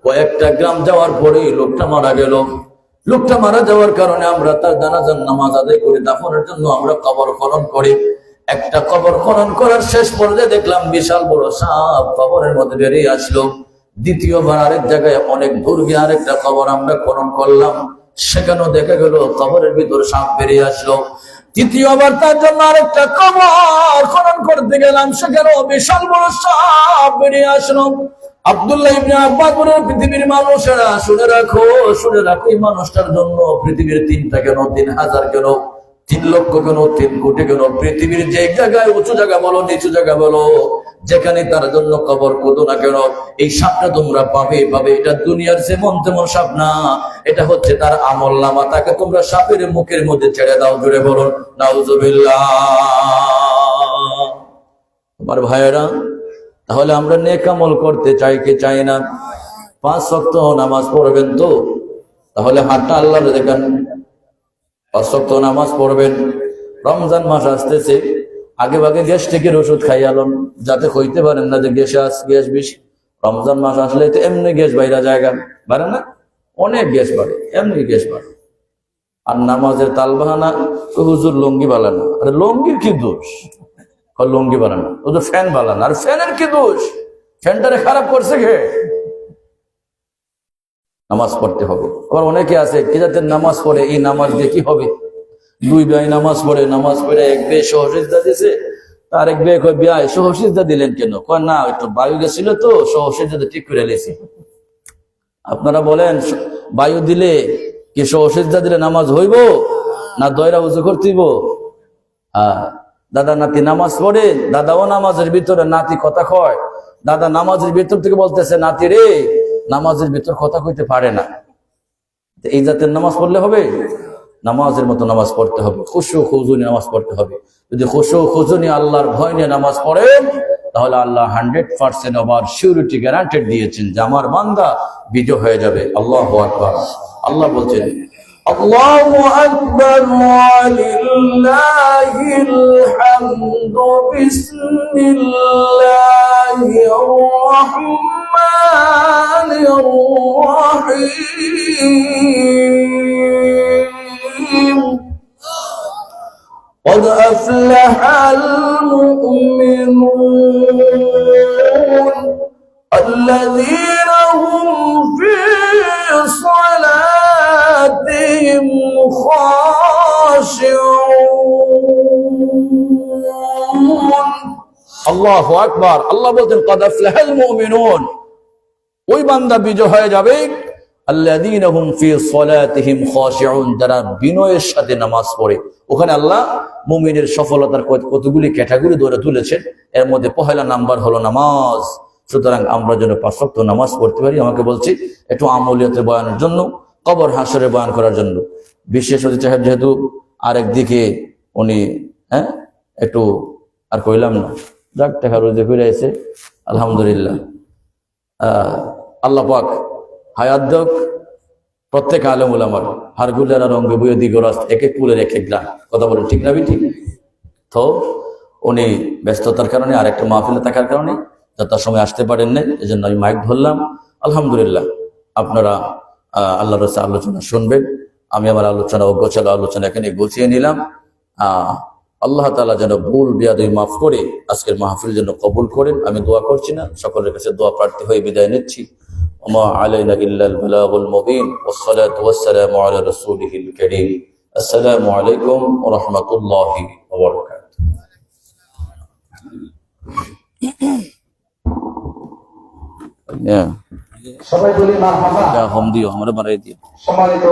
কয়েকটা গ্রাম যাওয়ার পরে লোকটা মারা গেল। লোকটা মারা যাওয়ার কারণে আমরা তার জানাজার নামাজ আদায় করে দাফনের জন্য আমরা কবর খনন করি। একটা কবর খনন করার শেষ পর্যায়ে দেখলাম বিশাল বড় সাপ কবরের মধ্যে বেরিয়ে আসলো। দ্বিতীয়বার আরেক জায়গায় অনেক দূর গিয়ে আরেকটা কবর আমরা খনন করলাম, সেখানেও দেখা গেল কবরের ভিতর সাপ বেরিয়ে আসলো। তৃতীয়বার তার জন্য আরেকটা কবর খনন করতে গেলাম, সেখানেও বিশাল বড় সাপ বেরিয়ে আসলো। আব্দুল্লাহ ইবনে আব্বাস বলেন, পৃথিবীর মানুষেরা শুনে রাখো, শুনে রাখো, এই মানুষটার জন্য পৃথিবীর 3টা কেন, 3000 কেন, 3 লক্ষ কেন, 3 কোটি কেন, পৃথিবীর যে জায়গায় উঁচু জায়গা বলো নিচু জায়গা বলো, যেখানে তার জন্য কবর খোদো না কেন, এই সাপটা তোমরা পাবে পাবে। এটা দুনিয়ার যেমন তেমন সাপ না, এটা হচ্ছে তার আমল নামা। তাকে তোমরা সাপের মুখের মধ্যে ছেড়ে দাও, জুড়ে বলুন নাউজুবিল্লাহ। আমার ভাইয়েরা, তাহলে আমরা নেক আমল করতে চাই কি চাই না? 5 ওয়াক্ত নামাজ পড়বেন তো? তাহলে হাতটা আল্লাহর দেখেন, 5 ওয়াক্ত নামাজ পড়বেন। রমজান মাস আসতেছে, আগে ভাগে গ্যাস্ট্রিকের ওষুধ খাইয়ালন, যাতে হইতে পারেন না যে গ্যাস বেশি। রমজান মাস আসলে তো এমনি গ্যাস বাইরা জায়গা বাড়ে না, অনেক গ্যাস বাড়ে, এমনি গ্যাস বাড়ে। আর নামাজের তাল বাহানা, হুজুর লুঙ্গি বালানা। আরে লুঙ্গির কি দোষ? লুঙ্গি বানানো, ও তো ফ্যান বানানো। আর ফ্যানের কি দোষ? ফ্যানটারে খারাপ করছে কে? নামাজ পড়তে হবে। আবার অনেকে আছে কি যাতে নামাজ পড়ে, এই নামাজ দিয়ে কি হবে? 2 ভাই নামাজ পড়ে, নামাজ পড়ে এক বে সহসিজদা দিছে, তার এক বে কয় বিয়ায় সহসিজদা দিলেন কেন? কয় না, একটু বায়ু গেছিল তো সহসিজদা ঠিক করে লেছি। আপনারা বলেন, বায়ু দিলে কি সহসিজদা দিলে নামাজ হইব না দয়রা উজু করতে হইব? দাদা নাতি নামাজ পড়ে, দাদাও নামাজের ভিতরে, নাতি কথা কয়। দাদা নামাজের ভিতর থেকে বলতেছে, নাতি রে নামাজের ভিতর কথা কইতে পারে না। এই জাতের নামাজ পড়লে হবে? নামাজের মতো নামাজ পড়তে হবে, খুশু খুজু নিয়ে নামাজ পড়তে হবে। যদি খুশু খুজু নিয়ে আল্লাহর ভয় নিয়ে নামাজ পড়েন, তাহলে আল্লাহ 100% ওভার সিউরিটি গ্যারান্টেড দিয়েছেন যে আমার বান্দা বিজয় হয়ে যাবে। আল্লাহু আকবার। আল্লাহ বলছেন, আল্লাহু আকবার ওয়ালিল্লাহিল হামদু, বিসমিল্লাহির রাহমানির রাহিম। قد أفلح المؤمنون الذين هم في صلاتهم خاشعون। আল্লাহু আকবার। আল্লাহ বলতেন, قد أفلح المؤمنون, ওই বান্দা বিজয় হয়ে যাবে, আল্লাযীনা হুম ফি সালাতিহিম খাশিউন, যারা বিনয়ের সাথে নামাজ পড়ে। ওখানে আল্লাহ মুমিনের সফলতার কতগুলি ক্যাটাগরি ধরে তুলেছেন, এর মধ্যে পহেলা নাম্বার হলো নামাজ। সুতরাং আমরা যেন 5 ওয়াক্ত নামাজ পড়তে পারি। আমাকে বলছি একটু আমলিয়াতের বয়ানের জন্য, কবর হাসরে বয়ান করার জন্য। বিশেষ অতিথি সাহেব যেহেতু আরেকদিকে উনি একটু আর কইলাম না, যাক টাকা রোজে ফিরে এসে আলহামদুলিল্লাহ। আল্লাহ পাক হায়াত দেখ প্রত্যেক আলেম ওলামার, হারগুলারা রঙ্গে বইয়ে দিগরাস্ত, এক এক ফুলের এক এক গ্রাম। কথা বলেন ঠিক না ঠিক? তো উনি ব্যস্ততার কারণে আর একটা মাহফিলে থাকার কারণে যত সময় আসতে পারেন না, এই জন্য আমি মাইক ধরলাম। আলহামদুলিল্লাহ, আপনারা আল্লাহর রাস্তায় আলোচনা শুনবেন। আমি আমার আলোচনা অগোছালো আলোচনা এখানে গুছিয়ে নিলাম। আল্লাহ তাআলা যেন ভুল বিয়াদই মাফ করে আজকের মাহফিল যেন কবুল করেন, আমি দোয়া করছি না, সকলের কাছে দোয়া প্রার্থী হয়ে বিদায় নিচ্ছি। ওমা আলাইনা ইল্লাল বালাগুল মুবিন, ওয়াসসালাতু ওয়াসসালামু আলা রাসূলিহিল কারীম। আসসালামু আলাইকুম ওয়া রাহমাতুল্লাহি ওয়া বারাকাতুহু। সবাই বলি মারহাবা। হোম দিও, আমরা বাড়াই দিও। সম্মানিত